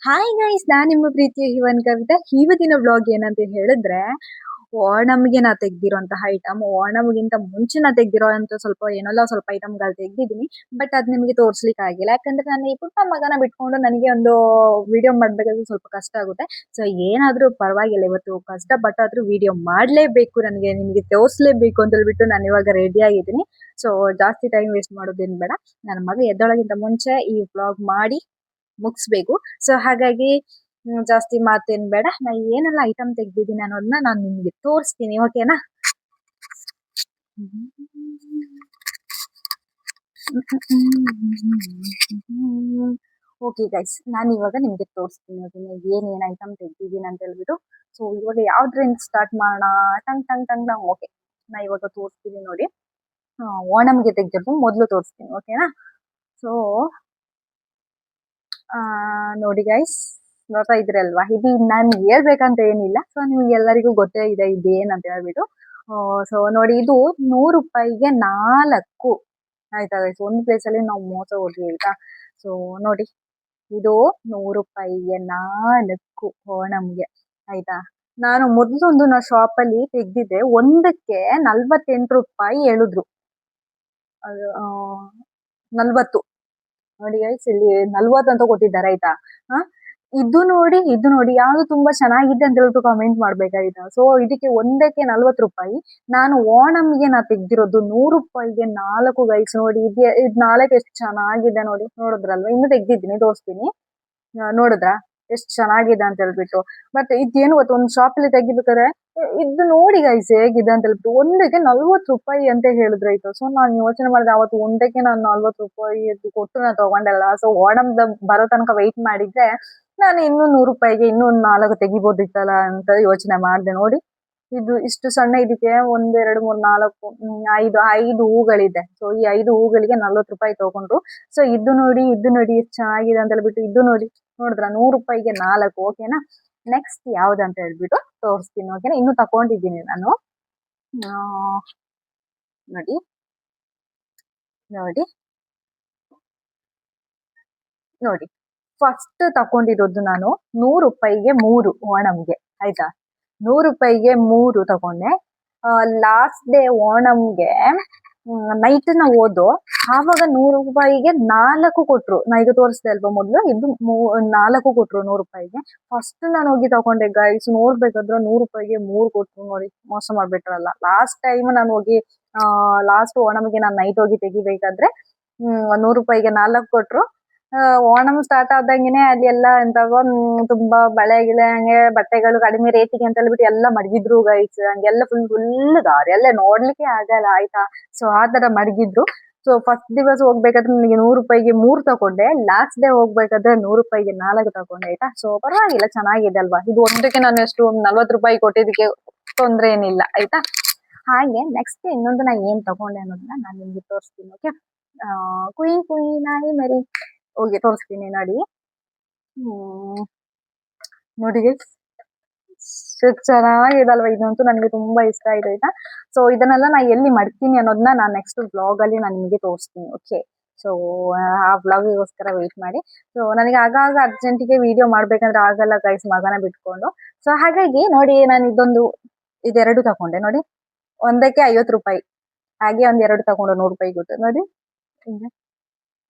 Hi guys, ನಾನ್ ನಿಮ್ಮ ಪ್ರೀತಿಯ ಹಿವನ್ ಕವಿತಾ. ಇವತ್ತಿನ ವ್ಲಾಗ್ ಏನಂತ ಹೇಳಿದ್ರೆ, ಓಣಂಗೆ ನಾ ತೆಗ್ದಿರೋಂತಹ ಐಟಮ್. ಓಣಂಗಿಂತ ಮುಂಚೆ ನಾ ತೆಗ್ದಿರೋಂತ ಸ್ವಲ್ಪ ಐಟಮ್ಗಳು ತೆಗ್ದಿದ್ದೀನಿ. ಬಟ್ ಅದ್ ನಿಮಗೆ ತೋರ್ಸ್ಲಿಕ್ಕೆ ಆಗಿಲ್ಲ, ಯಾಕಂದ್ರೆ ನಾನು ಈ ಪುಟ್ಟ ಮಗನ ಬಿಟ್ಕೊಂಡು ನನಗೆ ಒಂದು ವಿಡಿಯೋ ಮಾಡ್ಬೇಕಾದ್ರೆ ಸ್ವಲ್ಪ ಕಷ್ಟ ಆಗುತ್ತೆ. ಸೊ ಏನಾದ್ರೂ ಪರವಾಗಿಲ್ಲ, ಇವತ್ತು ಕಷ್ಟ ಪಟ್ಟಾದ್ರೂ ವಿಡಿಯೋ ಮಾಡ್ಲೇಬೇಕು, ನನಗೆ ನಿಮಗೆ ತೋರ್ಸ್ಲೇಬೇಕು ಅಂತ ಹೇಳ್ಬಿಟ್ಟು ನಾನು ಇವಾಗ ರೆಡಿ ಆಗಿದ್ದೀನಿ. ಸೊ ಜಾಸ್ತಿ ಟೈಮ್ ವೇಸ್ಟ್ ಮಾಡೋದೇನ್ ಬೇಡ, ನನ್ನ ಮಗ ಎದ್ದೊಳಗಿಂತ ಮುಂಚೆ ಈ ವ್ಲಾಗ್ ಮಾಡಿ ಮುಗಿಸ್ಬೇಕು. ಸೊ ಹಾಗಾಗಿ ಜಾಸ್ತಿ ಮಾತೇನ್ ಬೇಡ, ನಾ ಏನೆಲ್ಲ ಐಟಮ್ ತೆಗ್ದಿದ್ದೀನಿ ಅನ್ನೋದನ್ನ ನಾನು ನಿಮ್ಗೆ ತೋರಿಸ್ತೀನಿ, ಓಕೆನಾ? ಓಕೆ ಗೈಸ್, ನಾನು ಇವಾಗ ನಿಮ್ಗೆ ತೋರಿಸ್ತೀನಿ ಏನೇನ್ ಐಟಮ್ ತೆಗ್ದಿದ್ದೀನಿ ಅಂತ ಹೇಳ್ಬಿಟ್ಟು. ಸೊ ಇವಾಗ ಯಾವ್ದ್ರಿಂದ ಸ್ಟಾರ್ಟ್ ಮಾಡೋಣ? Tongue tongue tongue tongue. Okay, ನಾ ಇವಾಗ ತೋರಿಸ್ತೀನಿ ನೋಡಿ. ಓಣಂಗೆ ತೆಗ್ದಿದ್ದು ಮೊದಲು ತೋರಿಸ್ತೀನಿ, ಓಕೆನಾ? ಸೊ ನೋಡಿ ಗೈಸ್, ನೋಡ್ತಾ ಇದ್ರಲ್ವಾ, ಇದು ನಾನು ಹೇಳ್ಬೇಕಂತ ಏನಿಲ್ಲ. ಸೊ ನಿಮ್ಗೆ ಎಲ್ಲರಿಗೂ ಗೊತ್ತೇ ಇದೆ ಇದೇನಂತ ಹೇಳ್ಬಿಟ್ಟು. ಸೊ ನೋಡಿ, ಇದು 100 ರೂಪಾಯಿಗೆ 4 ಆಯ್ತಾ ಗೈಸ್. ಒಂದು ಪ್ಲೇಸ್ ಅಲ್ಲಿ ನಾವು ಮೋಸ ಹೋದ್ವಿ ಆಯ್ತಾ. ಸೊ ನೋಡಿ, ಇದು 100 ರೂಪಾಯಿಗೆ 4 ಓಣಂಗೆ ಆಯ್ತಾ. ನಾನು ಮೊದ್ಲೊಂದು ಶಾಪ್ ಅಲ್ಲಿ ತೆಗ್ದಿದ್ದೆ, ಒಂದಕ್ಕೆ 48 ರೂಪಾಯಿ ಹೇಳಿದ್ರು. ಅದು 40 ನೋಡಿ ಗೈಸ್, ಇಲ್ಲಿ 40 ಅಂತ ಕೊಟ್ಟಿದ್ದಾರೆ ಆಯ್ತಾ. ಇದು ನೋಡಿ ಯಾವ್ದು ತುಂಬಾ ಚೆನ್ನಾಗಿದೆ ಅಂತ ಹೇಳ್ಬಿಟ್ಟು ಕಾಮೆಂಟ್ ಮಾಡ್ಬೇಕಾಯ್ತಾ. ಸೊ ಇದಕ್ಕೆ ಒಂದಕ್ಕೆ 40 ರೂಪಾಯಿ. ನಾನು ಓಣಂಗೆ ತೆಗ್ದಿರೋದು 100 ರೂಪಾಯಿಗೆ 4 ಗೈಸ್. ನೋಡಿ ಇದ್ 4 ಎಷ್ಟು ಚೆನ್ನಾಗಿದೆ ನೋಡಿ, ನೋಡಿದ್ರಲ್ವಾ? ಇನ್ನು ತೆಗ್ದಿದ್ದೀನಿ, ತೋರಿಸ್ತೀನಿ. ನೋಡಿದ್ರ ಎಷ್ಟ್ ಚೆನ್ನಾಗಿದೆ ಅಂತ ಹೇಳ್ಬಿಟ್ಟು. ಬಟ್ ಇದೇನು ಗೊತ್ತ, ಒಂದು ಶಾಪ್ ಅಲ್ಲಿ ತೆಗಿಬೇಕಾದ್ರೆ ಇದು ನೋಡಿ ಗೈಸ್ ಹೇಗಿದೆ ಅಂತ ಹೇಳ್ಬಿಟ್ಟು, ಒಂದಕ್ಕೆ 40 ರೂಪಾಯಿ ಅಂತ ಹೇಳಿದ್ರಾಯ್ತು. ಸೊ ನಾನು ಯೋಚನೆ ಮಾಡಿದೆ, ಅವತ್ತು ಒಂದಕ್ಕೆ ನಾನು 40 ರೂಪಾಯಿ ಕೊಟ್ಟು ನಾನು ತಗೊಂಡಲ್ಲ. ಸೊ ಓಣಂದ ಬರೋ ತನಕ ವೆಯ್ಟ್ ಮಾಡಿದ್ರೆ ನಾನು ಇನ್ನೂ 100 ರೂಪಾಯಿಗೆ ಇನ್ನೂ 4 ತೆಗಿಬೋದಿತ್ತಲ್ಲ ಅಂತ ಯೋಚನೆ ಮಾಡಿದೆ. ನೋಡಿ, ಇದು ಇಷ್ಟು ಸಣ್ಣ, ಇದಕ್ಕೆ 1 2 3 4 5 ಹೂಗಳಿದೆ. ಸೊ ಈ 5 ಹೂಗಳಿಗೆ 40 ರೂಪಾಯಿ ತಗೊಂಡ್ರು. ಸೊ ಇದು ನೋಡಿ ಎಷ್ಟು ಚೆನ್ನಾಗಿದೆ ಅಂತ ಹೇಳ್ಬಿಟ್ಟು, ಇದು ನೋಡಿ, ನೋಡಿದ್ರ 100 ರೂಪಾಯಿಗೆ 4, ಓಕೆನಾ? ನೆಕ್ಸ್ಟ್ ಯಾವ್ದಂತ ಹೇಳ್ಬಿಟ್ಟು ತೋರಿಸ್ತೀನಿ, ಓಕೆನಾ? ಇನ್ನು ತಕೊಂಡಿದ್ದೀನಿ ನಾನು. ನೋಡಿ ನೋಡಿ ನೋಡಿ, ಫಸ್ಟ್ ತಕೊಂಡಿರೋದು ನಾನು 100 ರೂಪಾಯಿಗೆ 3 ಓಣಂಗೆ ಆಯ್ತಾ. 100 ರೂಪಾಯಿಗೆ 3 ತಗೊಂಡೆ. ಲಾಸ್ಟ್ ಡೇ ಓಣಂಗೆ ನೈಟ್ ನ ಓದು, ಆವಾಗ 100 ರೂಪಾಯಿಗೆ 4 ಕೊಟ್ರು. ನಾ ಈಗ ತೋರಿಸ್ದೆ ಅಲ್ವಾ ಮೊದ್ಲು, ಇದು 4 ಕೊಟ್ರು 100 ರೂಪಾಯಿಗೆ. ಫಸ್ಟ್ ನಾನು ಹೋಗಿ ತಗೊಂಡೆ ಗೈಸ್, ನೋಡ್ಬೇಕಾದ್ರೆ 100 ರೂಪಾಯಿಗೆ 3 ಕೊಟ್ರು. ನೋಡಿ, ಮೋಸ ಮಾಡ್ಬಿಟ್ರಲ್ಲ. ಲಾಸ್ಟ್ ಟೈಮ್ ನಾನು ಹೋಗಿ ಲಾಸ್ಟ್ ಓಣಂಗೆ ನಾನು ನೈಟ್ ಹೋಗಿ ತೆಗಿಬೇಕಾದ್ರೆ 100 ರೂಪಾಯಿಗೆ 4 ಕೊಟ್ರು. ಓಣಂ ಸ್ಟಾರ್ಟ್ ಆದಂಗೆನೆ ಅಲ್ಲಿ ಎಲ್ಲ ಎಂತವ ತುಂಬಾ ಬಳೆ ಗಿಳೆ ಹಂಗೆ ಬಟ್ಟೆಗಳು ಕಡಿಮೆ ರೇಟಿಗೆ ಅಂತ ಹೇಳ್ಬಿಟ್ಟು ಎಲ್ಲ ಮಡಗಿದ್ರು ಗೈಸ್. ಹಂಗೆಲ್ಲ ಫುಲ್ ದಾರಿ ಎಲ್ಲ ನೋಡ್ಲಿಕ್ಕೆ ಆಗಲ್ಲ ಆಯ್ತಾ. ಸೊ ಆತರ ಮಡಗಿದ್ರು. ಸೊ ಫಸ್ಟ್ ದಿವಸ ಹೋಗ್ಬೇಕಾದ್ರೆ ನನಗೆ 100 ರೂಪಾಯಿಗೆ 3 ತಗೊಂಡೆ. ಲಾಸ್ಟ್ ಡೇ ಹೋಗ್ಬೇಕಾದ್ರೆ 100 ರೂಪಾಯಿಗೆ 4 ತಗೊಂಡೆ ಆಯ್ತಾ. ಸೊ ಪರವಾಗಿಲ್ಲ, ಚೆನ್ನಾಗಿದೆ ಅಲ್ವಾ. ಇದು ಒಂದಕ್ಕೆ ನಾನು ಎಷ್ಟು 40 ರೂಪಾಯಿ ಕೊಟ್ಟಿದ್ದಕ್ಕೆ ತೊಂದ್ರೆ ಏನಿಲ್ಲ ಆಯ್ತಾ. ಹಾಗೆ ನೆಕ್ಸ್ಟ್ ಇನ್ನೊಂದು ನಾ ಏನ್ ತಗೊಂಡೆ ಅನ್ನೋದನ್ನ ನಾನು ನಿಮ್ಗೆ ತೋರಿಸ್ತೀನಿ, ಓಕೆ? ಕುಯ್ ಕುಯ್ ನಾಯಿ ಮರಿ ಹೋಗಿ ತೋರಿಸ್ತೀನಿ ನೋಡಿ. ನೋಡಿ ಚೆನ್ನಾಗಿದಲ್ವಾ, ಇದಂತೂ ನನಗೆ ತುಂಬಾ ಇಷ್ಟ ಆಯ್ತು ಆಯ್ತಾ. ಸೊ ಇದನ್ನೆಲ್ಲ ನಾ ಎಲ್ಲಿ ಮಡ್ತೀನಿ ಅನ್ನೋದನ್ನ ನಾನು ನೆಕ್ಸ್ಟ್ ವ್ಲಾಗ್ ಅಲ್ಲಿ ನಾನು ನಿಮಗೆ ತೋರಿಸ್ತೀನಿ, ಓಕೆ? ಸೊ ಆ ವ್ಲಾಗಿಗೋಸ್ಕರ ವೇಟ್ ಮಾಡಿ. ಸೊ ನನಗೆ ಆಗಾಗ ಅರ್ಜೆಂಟಿಗೆ ವಿಡಿಯೋ ಮಾಡ್ಬೇಕಂದ್ರೆ ಆಗಲ್ಲ ಗೈಸ್, ಮಗನ ಬಿಟ್ಕೊಂಡು. ಸೊ ಹಾಗಾಗಿ ನೋಡಿ, ನಾನು ಇದೆರಡು ತಗೊಂಡೆ ನೋಡಿ. ಒಂದಕ್ಕೆ 50 ರೂಪಾಯಿ, ಹಾಗೆ ಒಂದ್ 2 ತಗೊಂಡು 100 ರೂಪಾಯಿ ಕೊಟ್ಟು. ನೋಡಿ,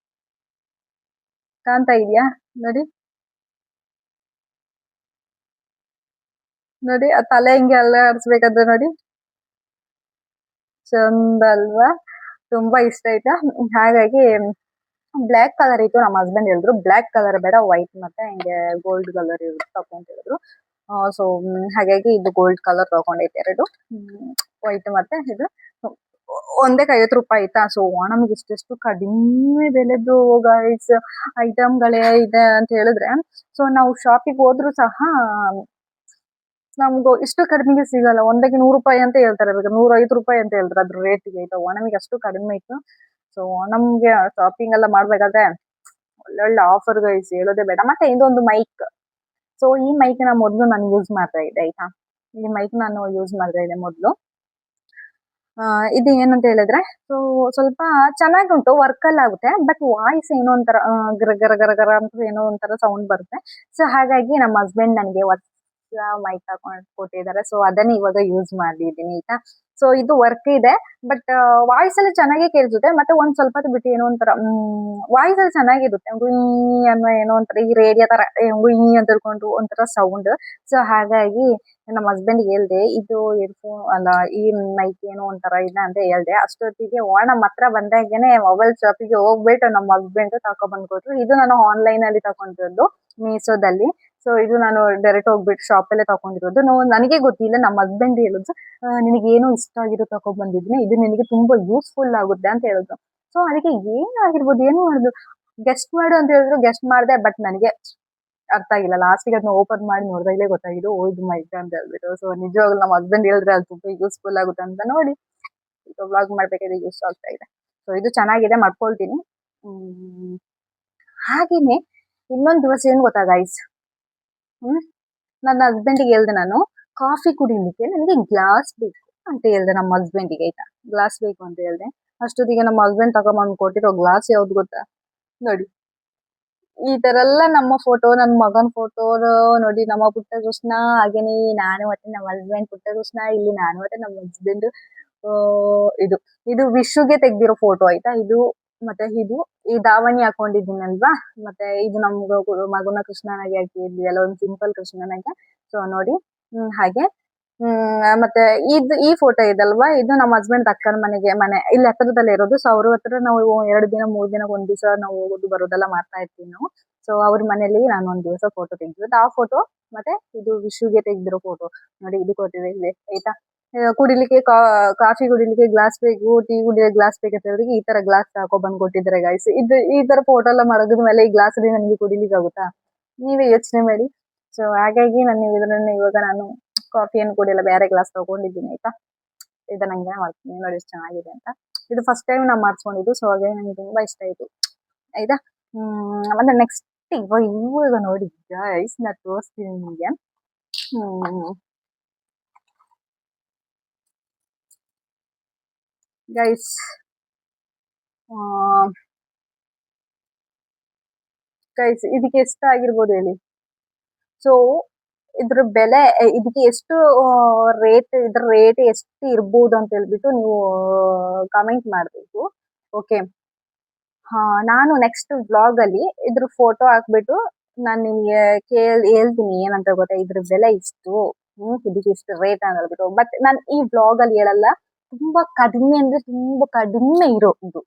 ಕಾಣ್ತಾ ಇದೆಯಾ? ನೋಡಿ ನೋಡಿ, ಆ ತಲೆ ಹಿಂಗೆ ಅಲ್ಲಾಡಿಸ್ಬೇಕಾದ್ರೆ ನೋಡಿ, ಚಂದ ಅಲ್ವಾ? ತುಂಬಾ ಇಷ್ಟ ಆಯ್ತಾ. ಹಾಗಾಗಿ ಬ್ಲ್ಯಾಕ್ ಕಲರ್ ಇತ್ತು, ನಮ್ಮ ಹಸ್ಬೆಂಡ್ ಹೇಳಿದ್ರು ಬ್ಲ್ಯಾಕ್ ಕಲರ್ ಬೇಡ, ವೈಟ್ ಮತ್ತೆ ಹಿಂಗೆ ಗೋಲ್ಡ್ ಕಲರ್ ತಗೊಂತ ಹೇಳಿದ್ರು. ಸೊ ಹಾಗಾಗಿ ಇದು ಗೋಲ್ಡ್ ಕಲರ್ ತಗೊಂಡೈತೆ ಎರಡು, ವೈಟ್ ಮತ್ತೆ ಇದು. ಒಂದಕ್ಕೆ 50 ರೂಪಾಯಿ ಆಯ್ತಾ. ಸೊ ನಮ್ಗೆ ಇಷ್ಟೆಷ್ಟು ಕಡಿಮೆ ಬೆಲೆದು ಗೈಸ್ ಐಟಮ್ಗಳೇ ಇದೆ ಅಂತ ಹೇಳಿದ್ರೆ, ಸೊ ನಾವು ಶಾಪಿಗೆ ಹೋದ್ರು ಸಹ ನಮ್ಗೂ ಇಷ್ಟು ಕಡಿಮೆಗೆ ಸಿಗಲ್ಲ. ಒಂದಕ್ಕೆ 100 ರೂಪಾಯಿ ಅಂತ ಹೇಳ್ತಾರೆ, 105 ರೂಪಾಯಿ ಅಂತ ಹೇಳ್ತಾರೆ ಅದ್ರ ರೇಟಿಗೆ ಆಯ್ತಾ. ನಮಗೆ ಅಷ್ಟು ಕಡಿಮೆ ಇತ್ತು. ಸೊ ನಮ್ಗೆ ಶಾಪಿಂಗ್ ಎಲ್ಲ ಮಾಡ್ಬೇಕಾದ್ರೆ ಒಳ್ಳೊಳ್ಳೆ ಆಫರ್ ಗೈಸ್, ಹೇಳೋದೇ ಬೇಡ. ಮತ್ತೆ ಇದೊಂದು ಮೈಕ್. ಸೊ ಈ ಮೈಕ್ ಮೊದ್ಲು ನಾನು ಯೂಸ್ ಮಾಡ್ತಾ ಇದ್ದೆ ಆಯ್ತಾ. ಈ ಮೈಕ್ ನಾನು ಯೂಸ್ ಮಾಡ್ತಾ ಇದ್ದೆ ಮೊದ್ಲು. ಇದು ಏನಂತ ಹೇಳಿದ್ರೆ ಸೊ ಸ್ವಲ್ಪ ಚೆನ್ನಾಗಿ ಉಂಟು ವರ್ಕಲ್ಲಿ ಆಗುತ್ತೆ ಬಟ್ ವಾಯ್ಸ್ ಏನೋ ಒಂಥರ ಗರ ಗರ ಗರ ಗರ ಅಂತ ಏನೋ ಒಂಥರ ಸೌಂಡ್ ಬರುತ್ತೆ ಸೊ ಹಾಗಾಗಿ ನಮ್ಮ ಹಸ್ಬೆಂಡ್ ನನಗೆ ಹೊಸ ಮೈಕ್ ತಗೊಂಡು ಕೊಟ್ಟಿದ್ದಾರೆ ಸೊ ಅದನ್ನ ಇವಾಗ ಯೂಸ್ ಮಾಡಿದ್ದೀನಿ ಆಯ್ತಾ ಸೊ ಇದು ವರ್ಕ್ ಇದೆ ಬಟ್ ವಾಯ್ಸ್ ಅಲ್ಲಿ ಚೆನ್ನಾಗೇ ಕೇಳಿಸುತ್ತೆ ಮತ್ತೆ ಒಂದ್ ಸ್ವಲ್ಪ ಹೊತ್ತು ಬಿಟ್ಟು ಏನೋ ಒಂಥರ ವಾಯ್ಸ್ ಅಲ್ಲಿ ಚೆನ್ನಾಗಿರುತ್ತೆ ಗುಯ್ ಅನ್ನೋ ಏನೋ ಒಂಥರ ಈ ರೇಡಿಯೋ ತರ ಗುಯ್ ಅಂತ ತಿಳ್ಕೊಂಡು ಒಂಥರ ಸೌಂಡ್ ಸೊ ಹಾಗಾಗಿ ನಮ್ಮ ಹಸ್ಬೆಂಡ್ ಹೇಳ್ದೆ ಇದು ಇಯರ್ಫೋನ್ ಅಲ್ಲ ಈ ಮೈಕ್ ಏನೋ ಒಂಥರ ಇಲ್ಲ ಅಂತ ಹೇಳ್ದೆ ಅಷ್ಟೊತ್ತಿಗೆ ನಮ್ಮ ಹತ್ರ ಬಂದಾಗೇನೆ ಮೊಬೈಲ್ ಶಾಪಿಗೆ ಹೋಗ್ಬಿಟ್ಟು ನಮ್ಮ ಹಸ್ಬೆಂಡ್ ತಕೊ ಬಂದ್ಕೊಟ್ರು ಇದು ನಾನು ಆನ್ಲೈನ್ ಅಲ್ಲಿ ತಗೊಂಡಿರೋದು ಮೀಶೋದಲ್ಲಿ ಸೊ ಇದು ನಾನು ಡೈರೆಕ್ಟ್ ಹೋಗ್ಬಿಟ್ಟು ಶಾಪ್ ಅಲ್ಲೇ ತಗೊಂಡಿರೋದು ನನಗೆ ಗೊತ್ತಿಲ್ಲ ನಮ್ಮ ಹಸ್ಬೆಂಡ್ ಹೇಳಿದ್ರು ನಿನಗೆ ಏನೋ ಇಷ್ಟ ಆಗಿರೋ ತಗೊಂಡ್ ಬಂದಿದ್ದೀನಿ ಇದು ನಿನಗೆ ತುಂಬಾ ಯೂಸ್ಫುಲ್ ಆಗುತ್ತೆ ಅಂತ ಹೇಳಿದ್ರು ಸೊ ಅದಕ್ಕೆ ಏನಾಗಿರ್ಬೋದು ಏನು ಮಾಡುದು ಗೆಸ್ಟ್ ಮಾಡು ಅಂತ ಹೇಳಿದ್ರು ಗೆಸ್ಟ್ ಮಾಡಿದೆ ಬಟ್ ನನಗೆ ಅರ್ಥ ಆಗಿಲ್ಲ ಲಾಸ್ಟಿಗೆ ಅದನ್ನ ಓಪನ್ ಮಾಡಿ ನೋಡಿದಾಗಲೇ ಗೊತ್ತಾಗಿದ್ದು ಓ ಇದು ಮೈಕ್ ಅಂತ ಹೇಳ್ಬಿಟ್ಟು ಸೊ ನಿಜವಾಗ್ಲೂ ನಮ್ಮ ಹಸ್ಬೆಂಡ್ ಹೇಳಿದ್ರೆ ಅದು ತುಂಬಾ ಯೂಸ್ಫುಲ್ ಆಗುತ್ತೆ ಅಂತ ನೋಡಿ ಈಗ ವ್ಲಾಗ್ ಮಾಡ್ಬೇಕಾದ್ರೆ ಯೂಸ್ ಆಗ್ತಾ ಇದೆ ಸೊ ಇದು ಚೆನ್ನಾಗಿದೆ ಮಾಡ್ಕೊಳ್ತೀನಿ ಹಾಗೇನೆ ಇನ್ನೊಂದ್ ದಿವಸ ಏನ್ ಗೊತ್ತಾ ಗೈಸ್ ನನ್ನ ಹಸ್ಬೆಂಡ್ಗೆ ಹೇಳ್ದೆ ನಾನು ಕಾಫಿ ಕುಡಿಲಿಕ್ಕೆ ನನಗೆ ಗ್ಲಾಸ್ ಬೇಕು ಅಂತ ಹೇಳ್ದೆ ನಮ್ಮ ಹಸ್ಬೆಂಡಿಗೆ ಆಯ್ತಾ ಗ್ಲಾಸ್ ಬೇಕು ಅಂತ ಹೇಳ್ದೆ ಅಷ್ಟೊತ್ತಿಗೆ ನಮ್ಮ ಹಸ್ಬೆಂಡ್ ತಗೊಂಬಂದ್ ಕೊಟ್ಟಿರೋ ಗ್ಲಾಸ್ ಯಾವ್ದು ಗೊತ್ತಾ ನೋಡಿ ಈ ತರ ಎಲ್ಲ ನಮ್ಮ ಫೋಟೋ ನನ್ನ ಮಗನ್ ಫೋಟೋ ನೋಡಿ ನಮ್ಮ ಪುಟ್ಟ ಕೃಷ್ಣ ಹಾಗೇನೆ ನಾನು ಮತ್ತೆ ನಮ್ಮ ಹಸ್ಬೆಂಡ್ ಪುಟ್ಟ ಕೃಷ್ಣ ಇಲ್ಲಿ ನಾನು ಮತ್ತೆ ನಮ್ಮ ಹಸ್ಬೆಂಡ್ ಇದು ಇದು ವಿಶುಗೆ ತೆಗ್ದಿರೋ ಫೋಟೋ ಆಯ್ತಾ ಇದು ಮತ್ತೆ ಇದು ಈ ದಾವಣಿ ಹಾಕೊಂಡಿದ್ದೀನಲ್ವಾ ಮತ್ತೆ ಇದು ನಮ್ಗ ಮಗುನ ಕೃಷ್ಣನಾಗಿ ಹಾಕಿದ್ವಿ ಅಲ್ಲ ಒಂದು ಸಿಂಪಲ್ ಕೃಷ್ಣನಾಗೆ ಸೊ ನೋಡಿ ಹಾಗೆ ಮತ್ತೆ ಈ ಫೋಟೋ ಇದಲ್ವಾ ಇದು ನಮ್ಮ ಹಸ್ಬೆಂಡ್ ಅಕ್ಕನ ಮನೆ ಇಲ್ಲಿ ಹತ್ರದಲ್ಲೇ ಇರೋದು ಸೊ ಅವ್ರ ಹತ್ರ ನಾವು 2 ದಿನ 3 ದಿನ ಒಂದ್ ದಿವಸ ನಾವು ಹೋಗೋದು ಬರೋದೆಲ್ಲ ಮಾಡ್ತಾ ಇರ್ತೀವಿ ನಾವು ಸೊ ಅವ್ರ ಮನೇಲಿ ನಾನು ಒಂದ್ ದಿವಸ ಫೋಟೋ ತೆಗ್ದಿರೋದು ಆ ಫೋಟೋ ಮತ್ತೆ ಇದು ವಿಶುಗೆ ತೆಗ್ದಿರೋ ಫೋಟೋ ನೋಡಿ ಇದು ಕೊಟ್ಟಿದೆ ಆಯ್ತಾ ಕುಡಿಲಿಕ್ಕೆ ಕಾಫಿ ಕುಡಿಲಿಕ್ಕೆ ಗ್ಲಾಸ್ ಬೇಕು ಟೀ ಕುಡಿಲಿಕ್ಕೆ ಗ್ಲಾಸ್ ಬೇಕಂತ ಹೇಳಿದ್ರೆ ಈ ತರ ಗ್ಲಾಸ್ ಹಾಕೋ ಬಂದ್ ಕೊಟ್ಟಿದ್ದಾರೆ ಗೈಸ್ ಈ ತರ ಫೋಟೋ ಎಲ್ಲ ಮಡಗದ ಮೇಲೆ ಈ ಗ್ಲಾಸ್ ಅಲ್ಲಿ ನನಗೆ ಕುಡಿಲಿಕ್ಕೆ ಆಗುತ್ತಾ ನೀವೇ ಯೋಚನೆ ಮಾಡಿ ಸೊ ಹಾಗಾಗಿ ನಾನು ಇದನ್ನ ಇವಾಗ ನಾನು ಕಾಫಿಯನ್ನು ಕುಡಿಯಲ್ಲ ಬೇರೆ ಗ್ಲಾಸ್ ತಗೊಂಡಿದ್ದೀನಿ ಆಯ್ತಾ ಇದು ನಂಗೆ ಮಾಡ್ತೀನಿ ನೋಡಿ ಎಷ್ಟು ಚೆನ್ನಾಗಿದೆ ಅಂತ ಇದು ಫಸ್ಟ್ ಟೈಮ್ ನಾವು ಮಾಡಿಸ್ಕೊಂಡಿದ್ದು ಸೊ ಹಾಗಾಗಿ ನಂಗೆ ತುಂಬಾ ಇಷ್ಟ ಆಯ್ತು ಆಯ್ತಾ ಮತ್ತೆ ನೆಕ್ಸ್ಟ್ ಇವಾಗ ನೋಡಿ ಗೈಸ್ ನಾ ತೋರಿಸ್ತೀನಿ ನಿಮಗೆ ಗೈಸ್ ಗೈಸ್ ಇದಕ್ಕೆ ಎಷ್ಟು ಆಗಿರ್ಬೋದು ಹೇಳಿ ಸೊ ಇದ್ರ ಬೆಲೆ ಇದಕ್ಕೆ ಎಷ್ಟು ಇದ್ರ ರೇಟ್ ಎಷ್ಟು ಇರ್ಬೋದು ಅಂತ ಹೇಳ್ಬಿಟ್ಟು ನೀವು ಕಮೆಂಟ್ ಮಾಡ್ಬೇಕು ಓಕೆ ನಾನು ನೆಕ್ಸ್ಟ್ ವ್ಲಾಗ್ ಅಲ್ಲಿ ಇದ್ರ ಫೋಟೋ ಹಾಕ್ಬಿಟ್ಟು ನಾನು ನಿಮ್ಗೆ ಹೇಳ್ತೀನಿ ಏನಂತ ಗೊತ್ತಾ ಇದ್ರ ಬೆಲೆ ಇಷ್ಟು ಇದಕ್ಕೆ ಇಷ್ಟು ರೇಟ್ ಅಂತ ಹೇಳ್ಬಿಟ್ಟು ಬಟ್ ನಾನು ಈ ವ್ಲಾಗ್ ಅಲ್ಲಿ ಹೇಳಲ್ಲ ತುಂಬಾ ಕಡಿಮೆ ಅಂದ್ರೆ ತುಂಬಾ ಕಡಿಮೆ ಇರೋದು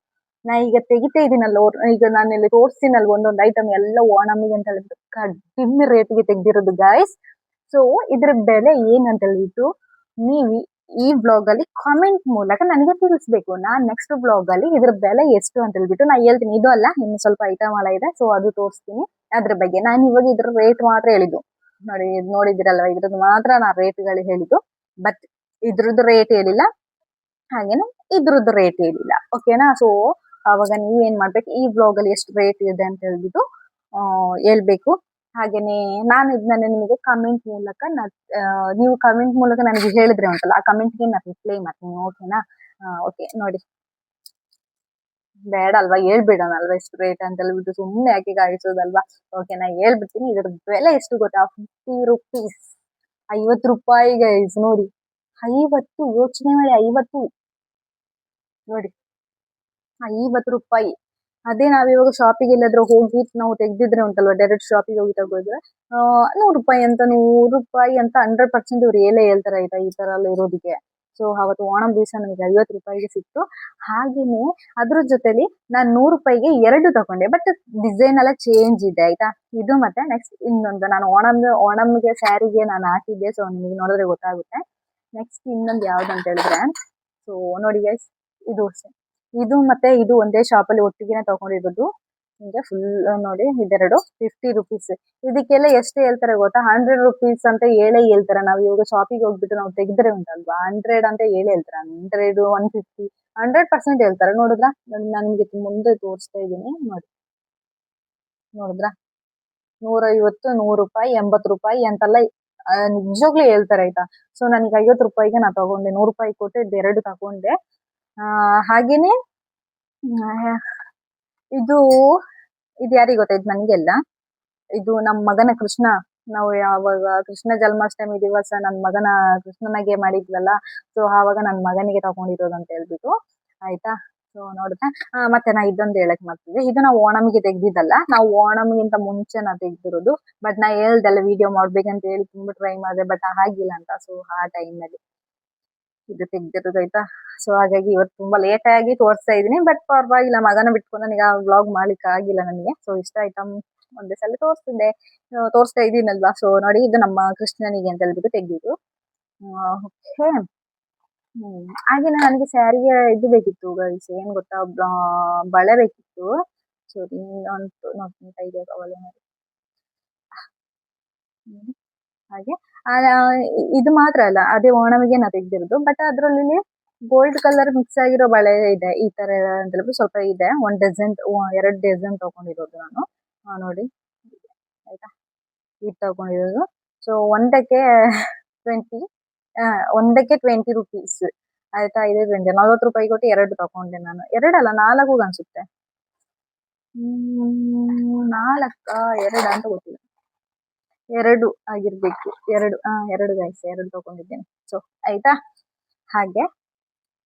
ನಾ ಈಗ ತೆಗಿತಾ ಇದೀನಲ್ಲ ಈಗ ನಾನು ಇಲ್ಲಿ ತೋರಿಸ್ತೀನಲ್ವ ಒಂದೊಂದು ಐಟಮ್ ಎಲ್ಲ ಓಣಮಿಗೆ ಅಂತ ಹೇಳ್ಬಿಟ್ಟು ಕಡಿಮೆ ರೇಟ್ಗೆ ತೆಗ್ದಿರೋದು ಗಾಯ್ಸ್ ಸೊ ಇದ್ರ ಬೆಲೆ ಏನಂತ ಹೇಳ್ಬಿಟ್ಟು ನೀವು ಈ ಬ್ಲಾಗ್ ಅಲ್ಲಿ ಕಾಮೆಂಟ್ ಮೂಲಕ ನನಗೆ ತಿಳಿಸ್ಬೇಕು ನಾನ್ ನೆಕ್ಸ್ಟ್ ಬ್ಲಾಗ್ ಅಲ್ಲಿ ಇದ್ರ ಬೆಲೆ ಎಷ್ಟು ಅಂತ ಹೇಳ್ಬಿಟ್ಟು ನಾ ಹೇಳ್ತೀನಿ ಇದು ಅಲ್ಲ ಇನ್ನು ಸ್ವಲ್ಪ ಐಟಮ್ ಎಲ್ಲ ಇದೆ ಸೊ ಅದು ತೋರಿಸ್ತೀನಿ ಅದ್ರ ಬಗ್ಗೆ ನಾನು ಇವಾಗ ಇದ್ರ ರೇಟ್ ಮಾತ್ರ ಹೇಳಿದ್ದು ನೋಡಿದಿರಲ್ವಾ ಇದ್ರದ್ದು ಮಾತ್ರ ನಾ ರೇಟ್ಗಳು ಹೇಳಿದ್ದು ಬಟ್ ಇದ್ರದ್ದು ರೇಟ್ ಹೇಳಿಲ್ಲ ಹಾಗೇನೆ ಇದ್ರದ್ದು ರೇಟ್ ಹೇಳಿಲ್ಲ ಓಕೆನಾ ಸೊ ಅವಾಗ ನೀವೇನ್ ಮಾಡ್ಬೇಕು ಈ ಬ್ಲಾಗ್ ಅಲ್ಲಿ ಎಷ್ಟು ರೇಟ್ ಇದೆ ಅಂತ ಹೇಳ್ಬಿಟ್ಟು ಹೇಳ್ಬೇಕು ಹಾಗೇನೆ ನಾನು ಇದನ್ನ ನಿಮಗೆ ಕಮೆಂಟ್ ಮೂಲಕ ನೀವು ಕಮೆಂಟ್ ಮೂಲಕ ನನಗೆ ಹೇಳಿದ್ರೆ ಉಂಟಲ್ಲ ಆ ಕಮೆಂಟ್ಗೆ ನಾನು ರಿಪ್ಲೈ ಮಾಡ್ತೀನಿ ಓಕೆನಾ ಓಕೆ ನೋಡಿ ಬೇಡ ಅಲ್ವಾ ಹೇಳ್ಬಿಡೋಣಲ್ವಾ ಎಷ್ಟು ರೇಟ್ ಅಂತ ಹೇಳ್ಬಿಟ್ಟು ಸುಮ್ಮನೆ ಯಾಕೆ ಕಾಯಿಸೋದಲ್ವಾ ಓಕೆ ನಾ ಹೇಳ್ಬಿಡ್ತೀನಿ ಇದ್ರ ಬೆಲೆ ಎಷ್ಟು ಗೊತ್ತಾ 50 ರೂಪೀಸ್ 50 ರೂಪಾಯಿ ಗೈಸ್ ನೋಡಿ 50 ಯೋಚನೆ ಮಾಡಿ 50 ನೋಡಿ 50 ರೂಪಾಯಿ ಅದೇ ನಾವಿವಾಗ ಶಾಪಿಗೆ ಎಲ್ಲಾದ್ರೂ ಹೋಗಿ ನಾವು ತೆಗ್ದಿದ್ರೆ ಉಂಟಲ್ವಾ ಡೈರೆಕ್ಟ್ ಶಾಪಿಗೆ ಹೋಗಿ ತಗೋದ್ರೆ 100 ರೂಪಾಯಿ ಅಂತ 100 ರೂಪಾಯಿ ಅಂತ 100% ಇವ್ರು ಹೇಳ್ತಾರೆ ಆಯ್ತಾ ಈ ತರ ಎಲ್ಲ ಇರೋದಕ್ಕೆ ಸೊ ಅವತ್ತು ಓಣಂ ದಿವಸ ನನಗೆ 50 ರೂಪಾಯಿಗೆ ಸಿಕ್ತು ಹಾಗೇನೆ ಅದ್ರ ಜೊತೆಲಿ ನಾನು 100 ರೂಪಾಯಿಗೆ 2 ತಗೊಂಡೆ ಬಟ್ ಡಿಸೈನ್ ಎಲ್ಲ ಚೇಂಜ್ ಇದೆ ಆಯ್ತಾ ಇದು ಮತ್ತೆ ನೆಕ್ಸ್ಟ್ ಇನ್ನೊಂದು ನಾನು ಓಣಂಗೆ ಸ್ಯಾರಿಗೆ ನಾನು ಹಾಕಿದ್ದೆ ಸೊ ನಿಮಗೆ ನೋಡಿದ್ರೆ ಗೊತ್ತಾಗುತ್ತೆ ನೆಕ್ಸ್ಟ್ ಇನ್ನೊಂದು ಯಾವ್ದು ಅಂತ ಹೇಳಿದ್ರೆ ಸೊ ನೋಡಿ ಗೈಸ್ ಇದು ಮತ್ತೆ ಇದು ಒಂದೇ ಶಾಪ್ ಅಲ್ಲಿ ಒಟ್ಟಿಗೆ ತಗೊಂಡಿರೋದು ನಿಮಗೆ ಫುಲ್ ನೋಡಿ ಇದೆರಡು 50 ರೂಪೀಸ್ ಇದಕ್ಕೆಲ್ಲ ಎಷ್ಟು ಹೇಳ್ತಾರೆ ಗೊತ್ತಾ 100 ರೂಪೀಸ್ ಅಂತ ಹೇಳ್ತಾರೆ ನಾವು ಇವಾಗ ಶಾಪಿಗೆ ಹೋಗ್ಬಿಟ್ಟು ನಾವು ತೆಗೆದ್ರೆ ಉಂಟಲ್ವಾ 100 ಅಂತ ಹೇಳ್ತಾರೆ 100 150 100% ಹೇಳ್ತಾರೆ ನೋಡಿದ್ರ ನಾನು ನಿಮ್ಗೆ ಮುಂದೆ ತೋರಿಸ್ತಾ ಇದ್ದೀನಿ ನೋಡಿದ್ರ 150 100 ರೂಪಾಯಿ 80 ರೂಪಾಯಿ ಅಂತೆಲ್ಲ ನಿಜವಾಗ್ಲೂ ಹೇಳ್ತಾರೆ ಆಯ್ತಾ. ಸೊ ನನಗೆ 50 ರೂಪಾಯಿಗೆ ನಾ ತಗೊಂಡೆ, 100 ರೂಪಾಯಿ ಕೊಟ್ಟು ಎರಡು ತಗೊಂಡೆ. ಹಾಗೇನೆ ಇದು ಇದು ಯಾರಿಗೆ ಗೊತ್ತಾಯ್ತು ನನಗೆಲ್ಲ, ಇದು ನಮ್ಮ ಮಗನ ಕೃಷ್ಣ. ನಾವು ಯಾವಾಗ ಕೃಷ್ಣ ಜನ್ಮಾಷ್ಟಮಿ ದಿವಸ ನನ್ನ ಮಗನ ಕೃಷ್ಣನಿಗೆ ಮಾಡಿದ್ವಲ್ಲ, ಸೊ ಆವಾಗ ನನ್ನ ಮಗನಿಗೆ ತಗೊಂಡಿರೋದು ಅಂತ ಹೇಳ್ಬಿಟ್ಟು ಆಯ್ತಾ. ಸೊ ನೋಡಿದ್ರೆ ಮತ್ತೆ ನಾ ಇದೊಂದು ಹೇಳಕ್ ಮಾಡ್ತಿದ್ದೆ, ಇದು ನಾವು ಓಣಂಗೆ ತೆಗ್ದಿದ್ದಲ್ಲ, ನಾವು ಓಣಂಗಿಂತ ಮುಂಚೆ ನಾ ತೆಗ್ದಿರೋದು. ಬಟ್ ನಾ ಹೇಳ್ದಲ್ಲ ವಿಡಿಯೋ ಮಾಡ್ಬೇಕಂತ ಹೇಳಿ ತುಂಬಾ ಟ್ರೈ ಮಾಡಿದೆ, ಬಟ್ ಆಗಿಲ್ಲ ಅಂತ. ಸೊ ಆ ಟೈಮಲ್ಲಿ ಇದು ತೆಗ್ದಿರೋದು ಆಯ್ತಾ. ಸೊ ಹಾಗಾಗಿ ಇವತ್ತು ತುಂಬಾ ಲೇಟ್ ಆಗಿ ತೋರಿಸ್ತಾ ಇದೀನಿ, ಬಟ್ ಪರವಾಗಿಲ್ಲ, ಮಗನ ಬಿಟ್ಕೊಂಡು ನನಗೆ ಆ ವ್ಲಾಗ್ ಮಾಡ್ಲಿಕ್ಕೆ ಆಗಿಲ್ಲ ನನಗೆ. ಸೊ ಇಷ್ಟ ಆಯ್ತಾ, ಒಂದೇ ಸಲ ತೋರಿಸ್ತಾ ಇದೀನಲ್ವಾ. ಸೊ ನೋಡಿ, ಇದು ನಮ್ಮ ಕೃಷ್ಣನಿಗೆ ಅಂತ ಹೇಳ್ಬಿಟ್ಟು ತೆಗ್ದಿದ್ದು. ಓಕೆ. ಹಾಗೆ ನನಗೆ ಸ್ಯಾರಿಗೆ ಇದು ಬೇಕಿತ್ತು ಗೈಸ್, ಏನ್ ಗೊತ್ತಾ, ಬಳೆ ಬೇಕಿತ್ತು. ಸೊ ಇನ್ನೊಂದು ನೋಡ್ತಾ ಇದೆ ಹಾಗೆ. ಇದು ಮಾತ್ರ ಅಲ್ಲ, ಅದೇ ಓಣಮಿಗೆ ನಾ ತೆಗ್ದಿರೋದು, ಬಟ್ ಅದ್ರಲ್ಲಿ ಗೋಲ್ಡ್ ಕಲರ್ ಮಿಕ್ಸ್ ಆಗಿರೋ ಬಳೆ ಇದೆ. ಈ ತರ ಅಂತ ಹೇಳ್ಬಿಟ್ಟು ಸ್ವಲ್ಪ ಇದೆ. 2 ಡಜನ್ ತಗೊಂಡಿರೋದು ನಾನು. ನೋಡಿ ಆಯ್ತಾ, ಇದು ತಗೊಂಡಿರೋದು. ಸೊ ಒಂದಕ್ಕೆ 20 ರುಪೀಸ್ ಆಯ್ತಾ. ಇದು 40 ರೂಪಾಯಿ ಕೊಟ್ಟು 2 ತಗೊಂಡೆ ನಾನು. 2 ಅಲ್ಲ 4 ಅನ್ಸುತ್ತೆ. 4 2 ಅಂತ ಗೊತ್ತಿಲ್ಲ, 2 ಆಗಿರ್ಬೇಕು. 2 ಗೈಸ್, 2 ತಗೊಂಡಿದ್ದೇನೆ. ಸೊ ಆಯ್ತಾ. ಹಾಗೆ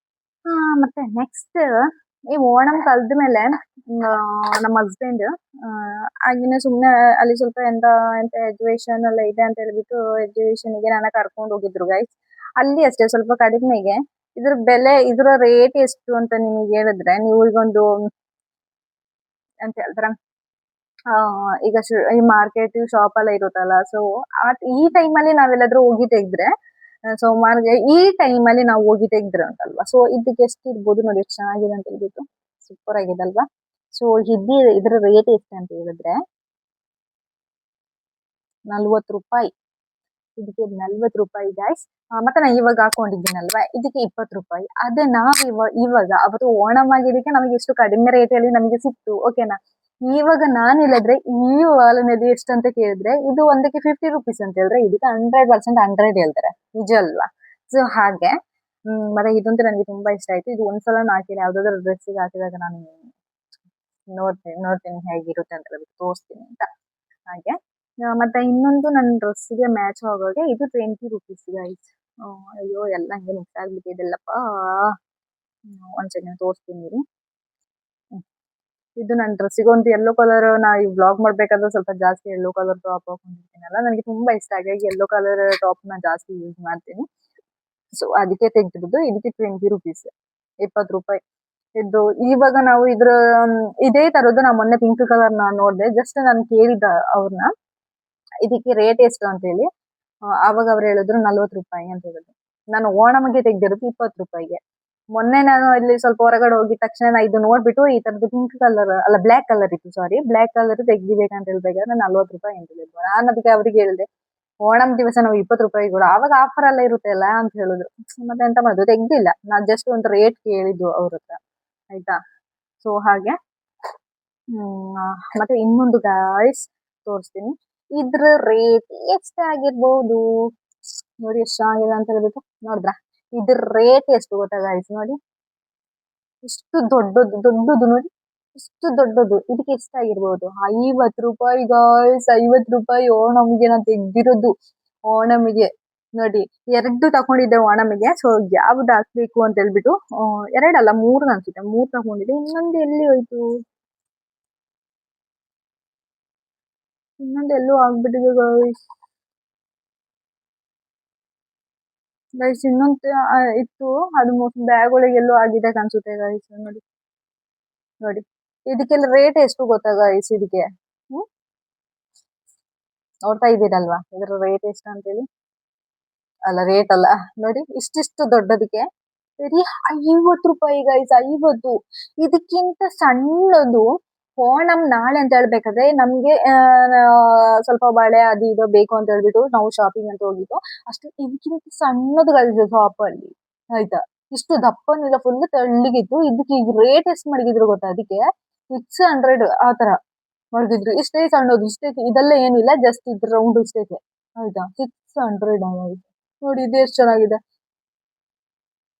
ಮತ್ತೆ ನೆಕ್ಸ್ಟ್ ಈ ಓಣಂ ಕಲ್ದ್ಮೇಲೆ ನಮ್ಮ ಹಸ್ಬೆಂಡ್ ಆಗಿನ ಸುಮ್ನೆ ಅಲ್ಲಿ ಸ್ವಲ್ಪ ಎಂತ ಎಜುಕೇಶನ್ ಎಲ್ಲ ಇದೆ ಅಂತ ಹೇಳ್ಬಿಟ್ಟು ಎಜುಕೇಶನ್ಗೆ ನನ್ನ ಕರ್ಕೊಂಡು ಹೋಗಿದ್ರು ಗೈಸ್. ಅಲ್ಲಿ ಅಷ್ಟೇ ಸ್ವಲ್ಪ ಕಡಿಮೆಗೆ. ಇದ್ರ ಬೆಲೆ, ಇದ್ರ ರೇಟ್ ಎಷ್ಟು ಅಂತ ನಿಮಗೆ ಹೇಳಿದ್ರೆ, ನೀವು ಈಗೊಂದು ಅಂತ ಹೇಳ್ತಾರ, ಈಗ ಈ ಮಾರ್ಕೆಟ್ ಶಾಪ್ ಎಲ್ಲ ಇರುತ್ತಲ್ಲ, ಸೊ ಈ ಟೈಮಲ್ಲಿ ನಾವೆಲ್ಲಾದ್ರೂ ಹೋಗಿ ತೆಗ್ದ್ರೆ, ಸೋಮವಾರಗೆ ಈ ಟೈಮಲ್ಲಿ ನಾವು ಹೋಗಿ ತೆಗ್ದ್ರೆ ಅಂತಲ್ವಾ, ಸೊ ಇದಕ್ಕೆ ಎಷ್ಟು ಇರ್ಬೋದು ನೋಡಿ, ಎಷ್ಟು ಚೆನ್ನಾಗಿದೆ ಅಂತ ಹೇಳ್ಬಿಟ್ಟು. ಸೂಪರ್ ಆಗಿದೆ ಅಲ್ವಾ. ಸೊ ಇದ್ರ ರೇಟ್ ಎಷ್ಟು ಅಂತ ಹೇಳಿದ್ರೆ 40 ರೂಪಾಯಿ. ಇದಕ್ಕೆ 40 ರೂಪಾಯಿ ಗೈಸ್. ಮತ್ತೆ ನಾ ಇವಾಗ ಹಾಕೊಂಡಿದ್ದೀನಲ್ವಾ, ಇದಕ್ಕೆ 20 ರೂಪಾಯಿ. ಅದೇ ನಾವ್ ಇವಾಗ ಅವತ್ತು ಓಣಂ ಆಗಿದ್ದಕ್ಕೆ ನಮಗೆ ಎಷ್ಟು ಕಡಿಮೆ ರೇಟಲ್ಲಿ ನಮಗೆ ಸಿಕ್ತು, ಓಕೆನಾ. ಇವಾಗ ನಾನು ಇಲ್ಲದ್ರೆ ಈ ವಾಲನದಿ ಎಷ್ಟು ಅಂತ ಕೇಳಿದ್ರೆ, ಇದು ಒಂದಕ್ಕೆ 50 ರುಪೀಸ್ ಅಂತ ಹೇಳಿದ್ರೆ, ಇದಕ್ಕೆ 100% 100 ಹೇಳ್ತಾರೆ, ನಿಜ ಅಲ್ವಾ. ಸೊ ಹಾಗೆ ಮತ್ತೆ ಇದಂತೂ ನನಗೆ ತುಂಬಾ ಇಷ್ಟ ಆಯ್ತು. ಇದು ಒಂದ್ಸಲ ಹಾಕಿಲ್ಲ, ಯಾವ್ದಾದ್ರು ಡ್ರೆಸ್ಸಿಗೆ ಹಾಕಿದಾಗ ನಾನು ನೋಡ್ತೀನಿ ಹೇಗಿರುತ್ತೆ ಅಂತ ಹೇಳ್ಬಿಟ್ಟು ತೋರಿಸ್ತೀನಿ ಅಂತ. ಹಾಗೆ ಮತ್ತೆ ಇನ್ನೊಂದು ನನ್ನ ಡ್ರೆಸ್ಸಿಗೆ ಮ್ಯಾಚ್ ಆಗೋಗೆ ಇದು 20 ರುಪೀಸ್ ಗೈಸ್. ಅಯ್ಯೋ ಎಲ್ಲ ಹಂಗೆ ಮಿಕ್ಸ್ ಆಗ್ಬಿಟ್ಟಿದೆಲ್ಲಪ್ಪ. ಒಂದ್ ಸೆಕೆಂಡ್ ತೋರಿಸ್ತೀನಿ ರೀ. ಇದು ನನ್ನ ಡ್ರೆಸ್ಸಿಗೆ ಒಂದು ಯೆಲ್ಲೋ ಕಲರ್, ನಾ ಈ ವ್ಲಾಗ್ ಮಾಡ್ಬೇಕಾದ್ರೆ ಸ್ವಲ್ಪ ಜಾಸ್ತಿ ಯೆಲ್ಲೋ ಕಲರ್ ಟಾಪ್ ಹಾಕೊಂಡಿರ್ತೀನಲ್ಲ, ನನಗೆ ತುಂಬಾ ಇಷ್ಟ. ಹಾಗಾಗಿ ಯೆಲ್ಲೋ ಕಲರ್ ಟಾಪ್ ನ ಜಾಸ್ತಿ ಯೂಸ್ ಮಾಡ್ತೀನಿ. ಸೊ ಅದಕ್ಕೆ ತೆಗ್ದಿರೋದು. ಇದಕ್ಕೆ 20 ರುಪೀಸ್, 20 ರೂಪಾಯಿ. ಇದು ಇವಾಗ ನಾವು ಇದೇ ತರದ್ದು ನಾ ಮೊನ್ನೆ ಪಿಂಕ್ ಕಲರ್ ನ ನೋಡ್ದೆ. ಜಸ್ಟ್ ನಾನು ಕೇಳಿದ್ದ ಅವ್ರನ್ನ, ಇದಕ್ಕೆ ರೇಟ್ ಎಷ್ಟು ಅಂತ ಹೇಳಿ. ಆವಾಗ ಅವ್ರು ಹೇಳಿದ್ರು 40 ರೂಪಾಯಿ ಅಂತ ಹೇಳಿದ್ರು. ನಾನು ಓಣಮ್ಗೆ ತೆಗ್ದಿರೋದು 20 ರೂಪಾಯಿಗೆ. ಮೊನ್ನೆ ನಾನು ಇಲ್ಲಿ ಸ್ವಲ್ಪ ಹೊರಗಡೆ ಹೋಗಿದ ತಕ್ಷಣ ನಾ ಇದು ನೋಡ್ಬಿಟ್ಟು, ಈ ತರದ್ದು ಪಿಂಕ್ ಕಲರ್ ಅಲ್ಲ ಬ್ಲಾಕ್ ಕಲರ್ ಇತ್ತು, ಸಾರಿ ಬ್ಲಾಕ್ ಕಲರ್ ತೆಗ್ದಿಬೇಕಂತ ಹೇಳ್ಬೇಕಾದ್ರೆ 40 ರೂಪಾಯಿ ಅಂತ ಹೇಳಿದ್ರು. ನಾನು ಅದಕ್ಕೆ ಅವ್ರಿಗೆ ಹೇಳಿದೆ, ಓಣಂ ದಿವಸ ನಾವು 20 ರೂಪಾಯಿ ಕೂಡ, ಆವಾಗ ಆಫರ್ ಎಲ್ಲ ಇರುತ್ತೆ ಅಲ್ಲ ಅಂತ ಹೇಳಿದ್ರು. ಮತ್ತೆ ಎಂತ ಮಾಡೋದು, ತೆಗ್ದಿಲ್ಲ. ನಾನ್ ಜಸ್ಟ್ ಒಂದು ರೇಟ್ ಕೇಳಿದ್ದು ಅವ್ರ ಹತ್ರ, ಆಯ್ತಾ. ಸೊ ಹಾಗೆ ಮತ್ತೆ ಇನ್ನೊಂದು ಗಾಯ್ಸ್ ತೋರಿಸ್ತೀನಿ. ಇದ್ರ ರೇಟ್ ಎಷ್ಟಾಗಿರ್ಬೋದು ನೋಡಿ, ಎಷ್ಟು ಚೆನ್ನಾಗಿದೆ ಅಂತ ಹೇಳ್ಬಿಟ್ಟು. ನೋಡಿದ್ರ ಇದ್ರ ರೇಟ್ ಎಷ್ಟು ಗೊತ್ತಾ ಗಾಯ್ಸ್, ನೋಡಿ ಇಷ್ಟು ದೊಡ್ಡದು ನೋಡಿ, ಇಷ್ಟು ದೊಡ್ಡದು. ಇದಕ್ಕೆ ಎಷ್ಟಾಗಿರ್ಬೋದು, 50 ರೂಪಾಯಿ ಗಾಯ್ಸ್. 50 ರೂಪಾಯಿ ಓಣಮ್ಗೆ ನಾನು ತೆಗ್ದಿರೋದು. ಓಣಮಿಗೆ ನೋಡಿ, 2 ತಗೊಂಡಿದ್ದೆ ಓಣಮಿಗೆ. ಸೊ ಯಾವ್ದು ಹಾಕ್ಬೇಕು ಅಂತ ಹೇಳ್ಬಿಟ್ಟು 2 ಅಲ್ಲ 3 ಅನ್ಸುತ್ತೆ, 3 ತಗೊಂಡಿದ್ದೆ. ಇನ್ನೊಂದು ಎಲ್ಲಿ ಹೋಯ್ತು, ಇನ್ನೊಂದು ಎಲ್ಲೋ ಆಗ್ಬಿಟ್ಟಿದೆ ಗೈಸ್. ಇನ್ನೊಂದು ಇತ್ತು, ಅದು ಬ್ಯಾಗ್ ಒಳಗೆ ಎಲ್ಲೋ ಆಗಿದೆ ಅನ್ಸುತ್ತೆ ಗೈಸ್. ನೋಡಿ ನೋಡಿ, ಇದಕ್ಕೆಲ್ಲ ರೇಟ್ ಎಷ್ಟು ಗೊತ್ತಾ ಗೈಸ್, ಇದಕ್ಕೆ ನೋಡ್ತಾ ಇದ್ದೀರಲ್ವಾ ಇದ್ರ ರೇಟ್ ಎಷ್ಟು ಅಂತೇಳಿ. ಅಲ್ಲ ರೇಟ್ ಅಲ್ಲ, ನೋಡಿ ಇಷ್ಟಿಷ್ಟು ದೊಡ್ಡದಕ್ಕೆ ಬರೀ 50 ರೂಪಾಯಿ ಗೈಸ್, 50. ಇದಕ್ಕಿಂತ ಸಣ್ಣದು ಓಣಂ ನಾಳೆ ಅಂತ ಹೇಳ್ಬೇಕಾದ್ರೆ ನಮ್ಗೆ ಸ್ವಲ್ಪ ಬಳೆ ಅದು ಇದು ಬೇಕು ಅಂತ ಹೇಳ್ಬಿಟ್ಟು ನಾವು ಶಾಪಿಂಗ್ ಅಂತ ಹೋಗಿದ್ದು ಅಷ್ಟು. ಇದಕ್ಕಿಂತ ಸಣ್ಣದು ಗೈಸ್ ಶಾಪ್ ಅಲ್ಲಿ, ಆಯ್ತಾ. ಇಷ್ಟು ದಪ್ಪನಿಲ್ಲ, ಫುಲ್ ತೆಳ್ಳಿಗಿತ್ತು. ಇದಕ್ಕೆ ಈಗ ರೇಟ್ ಎಷ್ಟು ಮಡಗಿದ್ರು ಗೊತ್ತಾ, ಅದಕ್ಕೆ 600 ಆತರ ಮಡಗಿದ್ರು. ಇಷ್ಟೇ ಸಣ್ಣದು, ಇಷ್ಟೇ ಇದೆಲ್ಲ ಏನಿಲ್ಲ, ಜಸ್ಟ್ ಇದ್ರ ರೌಂಡ್ ಇಷ್ಟೇ. ಆಯ್ತಾ 600 ನೋಡಿ ಇದು ಎಷ್ಟು ಚೆನ್ನಾಗಿದೆ.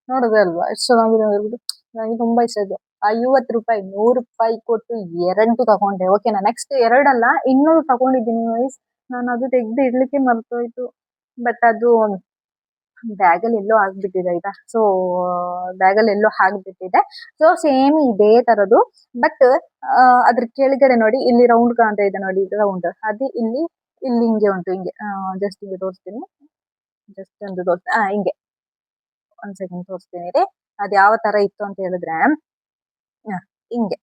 ನೋಡೋದೇ ಅಲ್ವಾ ಎಷ್ಟು ಚೆನ್ನಾಗಿದೆ ಹೇಳ್ಬಿಟ್ಟು. ನನಗೆ ತುಂಬಾ ಇಷ್ಟ ಆಯ್ತು. 50 ರೂಪಾಯಿ 100 ರೂಪಾಯಿ ಕೊಟ್ಟು ಎರಡು ತಗೊಂಡೆ. ಓಕೆನಾ, ನೆಕ್ಸ್ಟ್ ಎರಡಲ್ಲ ಇನ್ನೂ ತಗೊಂಡಿದ್ದೀನಿ ಗೈಸ್. ನಾನು ಅದು ತೆಗ್ದು ಇಡ್ಲಿಕ್ಕೆ ಮರ್ತೋಯ್ತು. ಬಟ್ ಅದು ಬ್ಯಾಗಲ್ಲಿ ಎಲ್ಲೋ ಆಗ್ಬಿಟ್ಟಿದೆ ಆಯ್ತಾ. ಸೊ ಬ್ಯಾಗಲ್ಲಿ ಎಲ್ಲೋ ಹಾಕ್ಬಿಟ್ಟಿದೆ. ಸೊ ಸೇಮ್ ಇದೇ ತರದ್ದು. ಬಟ್ ಅದ್ರ ಕೆಳಗಡೆ ನೋಡಿ ಇಲ್ಲಿ ರೌಂಡ್ ಕಾಣ್ತಾ ಇದೆ ನೋಡಿ, ರೌಂಡ್ ಅದು ಇಲ್ಲಿ ಇಲ್ಲಿ ಹಿಂಗೆ ಉಂಟು. ಹಿಂಗೆ ಜಸ್ಟ್ ಹಿಂಗೆ ತೋರಿಸ್ತೀನಿ. ಜಸ್ಟ್ ಒಂದು ಹಿಂಗೆ ಒಂದ್ ಸೆಕೆಂಡ್ ತೋರಿಸ್ತೀನಿ ರೀ. ಅದ್ ಯಾವ ತರ ಇತ್ತು ಅಂತ ಹೇಳಿದ್ರೆ ಹಿಂಗೆ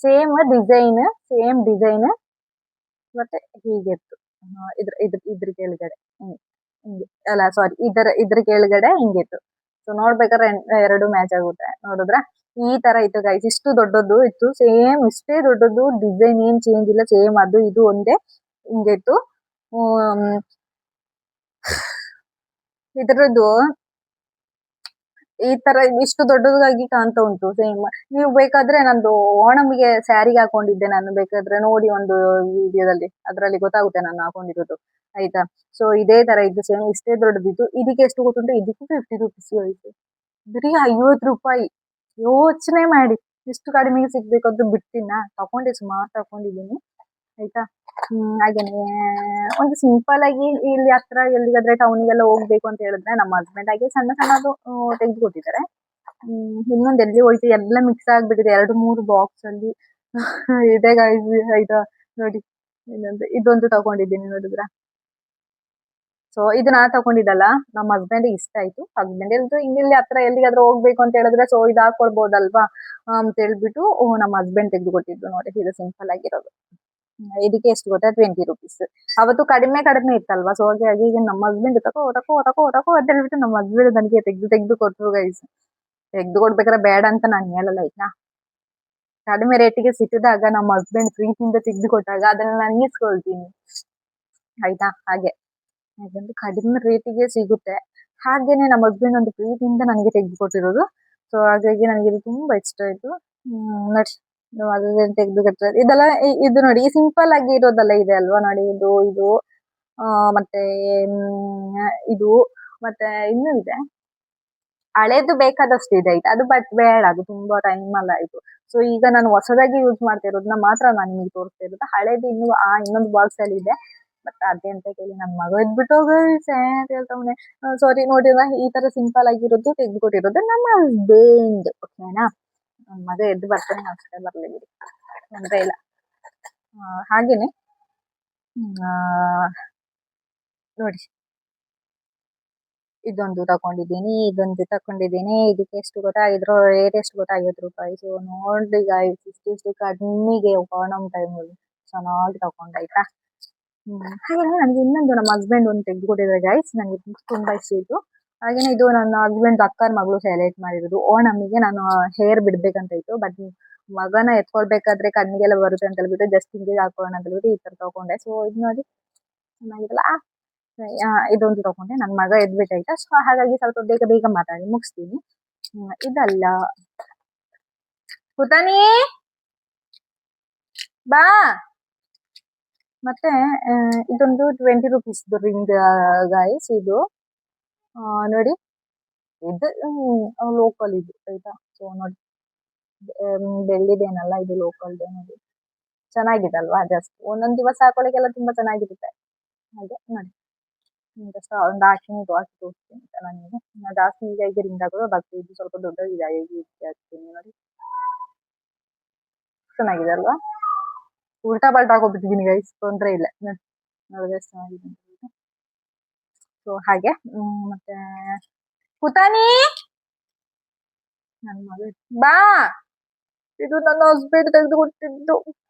ಸೇಮ್ ಡಿಸೈನ್ ಮತ್ತೆ ಹೀಗೆ ಇತ್ತು. ಇದ್ರ ಇದ್ರ ಇದ್ರ ಕೆಳಗಡೆ ಹಿಂಗೆ ಅಲ್ಲ ಸಾರಿ ಇದ್ರ ಕೆಳಗಡೆ ಹಿಂಗಿತ್ತು. ಸೊ ನೋಡ್ಬೇಕಾದ್ರೆ ಎರಡು ಮ್ಯಾಚ್ ಆಗುತ್ತೆ. ನೋಡಿದ್ರೆ ಈ ತರ ಇತ್ತು ಗೈಸ್. ಇಷ್ಟು ದೊಡ್ಡದು ಇತ್ತು, ಸೇಮ್ ಇಷ್ಟೇ ದೊಡ್ಡದು, ಡಿಸೈನ್ ಏನ್ ಚೇಂಜ್ ಇಲ್ಲ, ಸೇಮ್ ಅದು ಇದು ಒಂದೇ ಹಿಂಗಿತ್ತು. ಇದ್ರದ್ದು ಈ ತರ ಇಷ್ಟು ದೊಡ್ಡದಾಗಿ ಕಾಣ್ತಾ ಉಂಟು. ಸೇಮ್ ನೀವು ಬೇಕಾದ್ರೆ ನಂದು ಓಣಂಗೆ ಸ್ಯಾರಿಗೆ ಹಾಕೊಂಡಿದ್ದೆ ನಾನು, ಬೇಕಾದ್ರೆ ನೋಡಿ ಒಂದು ವಿಡಿಯೋದಲ್ಲಿ, ಅದ್ರಲ್ಲಿ ಗೊತ್ತಾಗುತ್ತೆ ನಾನು ಹಾಕೊಂಡಿರೋದು ಆಯ್ತಾ. ಸೊ ಇದೇ ತರ ಇದ್ದು ಸೇಮ್ ಇಷ್ಟೇ ದೊಡ್ಡದಿದ್ದು. ಇದಕ್ಕೆ ಎಷ್ಟು ಗೊತ್ತುಂಟು? ಇದಕ್ಕೂ 50 ರೂಪೀಸ್ ಆಯ್ತು. ಬರೀ 50 ರೂಪಾಯಿ. ಯೋಚನೆ ಮಾಡಿ, ಇಷ್ಟು ಕಡಿಮೆಗೆ ಸಿಗ್ಬೇಕಂತ ಬಿಟ್ಟಿನ ತಕೊಂಡೆ, ಸುಮಾರು ತಕೊಂಡಿದ್ದೀನಿ ಆಯ್ತಾ. ಹಾಗೇನೆ ಒಂದು ಸಿಂಪಲ್ ಆಗಿ ಇಲ್ಲಿ ಹತ್ರ ಎಲ್ಲಿಗಾದ್ರೆ ಟೌನಿಗೆಲ್ಲ ಹೋಗ್ಬೇಕು ಅಂತ ಹೇಳಿದ್ರೆ ನಮ್ಮ ಹಸ್ಬೆಂಡ್ ಆಗಿ ಸಣ್ಣ ಸಣ್ಣದು ತೆಗೆದು ಕೊಟ್ಟಿದ್ದಾರೆ. ಇನ್ನೊಂದು ಎಲ್ಲಿ ಹೋಯ್ತು ಎಲ್ಲ ಮಿಕ್ಸ್ ಆಗ್ಬಿಟ್ಟಿದೆ 2-3 ಬಾಕ್ಸ್ ಅಲ್ಲಿ. ಇದೆ ಗಾಯ್ಸ್ ಆಯ್ತಾ. ನೋಡಿ ಇದೊಂದು ತಗೊಂಡಿದ್ದೀನಿ ನೋಡಿದ್ರ. ಸೊ ಇದು ನಾ ತಗೊಂಡಿದ್ದಲ್ಲ, ನಮ್ಮ ಹಸ್ಬೆಂಡ್ ಇಷ್ಟ ಆಯ್ತು. ಹಸ್ಬೆಂಡ್ ಎಲ್ರು ಇಲ್ಲಿ ಹತ್ರ ಎಲ್ಲಿಗಾದ್ರೂ ಹೋಗ್ಬೇಕು ಅಂತ ಹೇಳಿದ್ರೆ ಸೊ ಇದು ಹಾಕೊಳ್ಬೋದಲ್ವಾ ಅಂತ ಹೇಳ್ಬಿಟ್ಟು ನಮ್ಮ ಹಸ್ಬೆಂಡ್ ತೆಗೆದು ಕೊಟ್ಟಿದ್ದು. ನೋಡಿ ಇದು ಸಿಂಪಲ್ ಆಗಿರೋದು. ಇದಕ್ಕೆ ಎಷ್ಟು ಗೊತ್ತಾ? 20 ರೂಪೀಸ್. ಅವತ್ತು ಕಡಿಮೆ ಇತ್ತಲ್ವಾ. ಸೊ ಹಾಗಾಗಿ ಈಗ ನಮ್ಮ ಹಸ್ಬೆಂಡ್ ತಕೋ ತಕೋ ತಕೋ ತಕೋ ಅಂತ ಹೇಳ್ಬಿಟ್ಟು ನಮ್ಮ ಹಸ್ಬೆಂಡ್ ನನಗೆ ತೆಗ್ದು ಕೊಟ್ರು ಗೈಸ್. ತೆಗ್ದು ಕೊಡ್ಬೇಕಾದ್ರೆ ಬೇಡ ಅಂತ ನಾನು ಹೇಳಲ್ಲ ಆಯ್ತಾ. ಕಡಿಮೆ ರೇಟಿಗೆ ಸಿಕ್ಕಿದಾಗ ನಮ್ಮ ಹಸ್ಬೆಂಡ್ ಪ್ರೀತಿಯಿಂದ ತೆಗ್ದು ಕೊಟ್ಟಾಗ ಅದನ್ನ ನಾನು ಇಸ್ಕೊಳ್ತೀನಿ ಆಯ್ತಾ. ಹಾಗೆ ಯಾಕಂದ್ರೆ ಕಡಿಮೆ ರೇಟಿಗೆ ಸಿಗುತ್ತೆ. ಹಾಗೇನೆ ನಮ್ಮ ಹಸ್ಬೆಂಡ್ ಒಂದು ಪ್ರೀತಿಯಿಂದ ನನಗೆ ತೆಗ್ದು ಕೊಟ್ಟಿರೋದು. ಸೊ ಹಾಗಾಗಿ ನನಗೆ ಇದು ತುಂಬಾ ಇಷ್ಟ ಆಯ್ತು. ನೋಡಿ ಅದನ್ನ ತೆಗ್ದು ಕೊಟ್ಟರೆ ಇದೆಲ್ಲ ಇದು ನೋಡಿ ಸಿಂಪಲ್ ಆಗಿ ಇರೋದೆಲ್ಲ ಇದೆ ಅಲ್ವಾ. ನೋಡಿ ಇದು ಮತ್ತೆ ಇದು ಮತ್ತೆ ಇನ್ನೂ ಇದೆ. ಹಳೇದು ಬೇಕಾದಷ್ಟು ಇದೆ ಆಯ್ತಾ. ಅದು ಬಟ್ ಬೇಡ, ಅದು ತುಂಬಾ ಟೈಮ್ ಅಲ್ಲ ಆಯ್ತು. ಸೊ ಈಗ ನಾನು ಹೊಸದಾಗಿ ಯೂಸ್ ಮಾಡ್ತಾ ಇರೋದನ್ನ ಮಾತ್ರ ನಾನು ನಿಮಗೆ ತೋರಿಸ್ತಾ ಇರೋದು. ಹಳೇದು ಇನ್ನು ಇನ್ನೊಂದು ಬಾಕ್ಸ್ ಅಲ್ಲಿ ಇದೆ. ಬಟ್ ಅದೇ ಅಂತ ಕೇಳಿ ನನ್ನ ಮಗ ಎದ್ಬಿಟ್ಟು ಹೇಳ್ತಾವನೆ. ಸಾರಿ ನೋಡಿ, ಈ ತರ ಸಿಂಪಲ್ ಆಗಿರೋದು ತೆಗೆದು ಕೊಟ್ಟಿರೋದು ನಮ್ಮ ಹಸ್ಬೆಂಡ್. ಓಕೆನಾ, ನನ್ನ ಮಗ ಎದ್ದು ಬರ್ತಾನೆ ಅಷ್ಟೇ, ಬರ್ಲಿ ಬಿಡಿ, ತೊಂದ್ರೆ ಇಲ್ಲ. ಹಾಗೇನೆ ನೋಡಿ ಇದೊಂದು ತಕೊಂಡಿದ್ದೀನಿ. ಇದಕ್ಕೆ ಎಷ್ಟು ಗೊತ್ತಾ? ಇದ್ರ ರೇಟ್ ಎಷ್ಟು ಗೊತ್ತಾ? 50 ರೂಪಾಯಿ. ಸೊ ನೋಡಿ ಗಾಯ್ಸ್, ಇಷ್ಟು ಕಡಿಮೆಗೆ ಓಣಂ ಟೈಮಲ್ಲಿ ಚೆನ್ನಾಗಿ ತಕೊಂಡಾಯ್ತಾ. ಹಾಗೇನೆ ನನಗೆ ಇನ್ನೊಂದು ನಮ್ಮ ಹಸ್ಬೆಂಡ್ ಒಂದು ತೆಗೆದು ಕೊಟ್ಟಿದ್ದಾರೆ ಗೈಸ್. ನನಗೆ ತುಂಬಾ ಇಷ್ಟ ಇತ್ತು. ಹಾಗೇನೆ ಇದು ನನ್ನ ಹಸ್ಬೆಂಡ್ ಅಕ್ಕನ ಮಗಳು ಸೆಲೆಕ್ಟ್ ಮಾಡಿರೋದು. ಓಣಮ್ಮಿಗೆ ನಾನು ಹೇರ್ ಬಿಡ್ಬೇಕಂತ ಇತ್ತು. ಬಟ್ ಮಗನ ಎತ್ಕೊಳ್ಬೇಕಾದ್ರೆ ಕಣ್ಣಿಗೆಲ್ಲ ಬರುತ್ತೆ ಅಂತ ಹೇಳ್ಬಿಟ್ಟು ಜಸ್ಟ್ ಹಿಂಗೆ ಹಾಕೋಣ ಅಂತ ಹೇಳ್ಬಿಟ್ಟು ಈ ತರ ತಗೊಂಡೆ. ಸೊ ಇದು ನೋಡಿ ಚೆನ್ನಾಗಿರಲ್ಲ. ಇದೊಂದು ತಗೊಂಡೆ. ನನ್ನ ಮಗ ಎದ್ಬಿಟ್ಟಾಯ್ತಾ. ಸೊ ಹಾಗಾಗಿ ಸ್ವಲ್ಪ ಬೇಗ ಬೇಗ ಮಾತಾಡಿ ಮುಗಿಸ್ತೀನಿ. ಇದಲ್ಲ ಪುತಾನಿ ಬಾ. ಮತ್ತೆ ಇದೊಂದು 20 ರೂಪೀಸ್ ರಿಂಗ್ ಗಾಯ್ಸ್. ಇದು ನೋಡಿ, ಇದು ಲೋಕಲ್ ಇದು ಆಯ್ತಾ. ಸೊ ನೋಡಿ ಬೆಳ್ಳಿದೇನಲ್ಲ, ಇದು ಲೋಕಲ್ದೇ. ನೋಡಿ ಚೆನ್ನಾಗಿದೆ ಅಲ್ವಾ. ಜಸ್ಟ್ ಒಂದೊಂದ್ ದಿವಸ ಹಾಕೊಳ್ಳಿಕ್ಕೆಲ್ಲ ತುಂಬಾ ಚೆನ್ನಾಗಿರುತ್ತೆ. ಹಾಗೆ ನೋಡಿ ಜಸ್ಟ್ ಒಂದು ಹಾಕಿ ತೋರಿಸ್ತೀನಿ ನನಗೆ. ಜಾಸ್ತಿ ಈಗ ರಿಂಗ್ ಆಗೋದು ಬರ್ತೀವಿ. ಇದು ಸ್ವಲ್ಪ ದೊಡ್ಡದಿದೆ ಹಾಕ್ತೀನಿ ನೋಡಿ. ಚೆನ್ನಾಗಿದೆ ಅಲ್ವಾ. ಉಲ್ಟಾ ಪಲ್ಟಾ ಹಾಕೋಬಿಟ್ಟಿದ್ದೀನಿ ಗೈಸ್, ತೊಂದ್ರೆ ಇಲ್ಲ. ನೋಡಿ ಎಷ್ಟು ಚೆನ್ನಾಗಿದೆ. ಸೊ ಹಾಗೆ ಮತ್ತೆ ಪುತಾನಿ ನನ್ನ ಮಗ ಬಾ. ಇದು ನನ್ನ ಹಸ್ಬೆಂಡ್ ತೆಗೆದು ಕೊಟ್ಟಿದ್ದು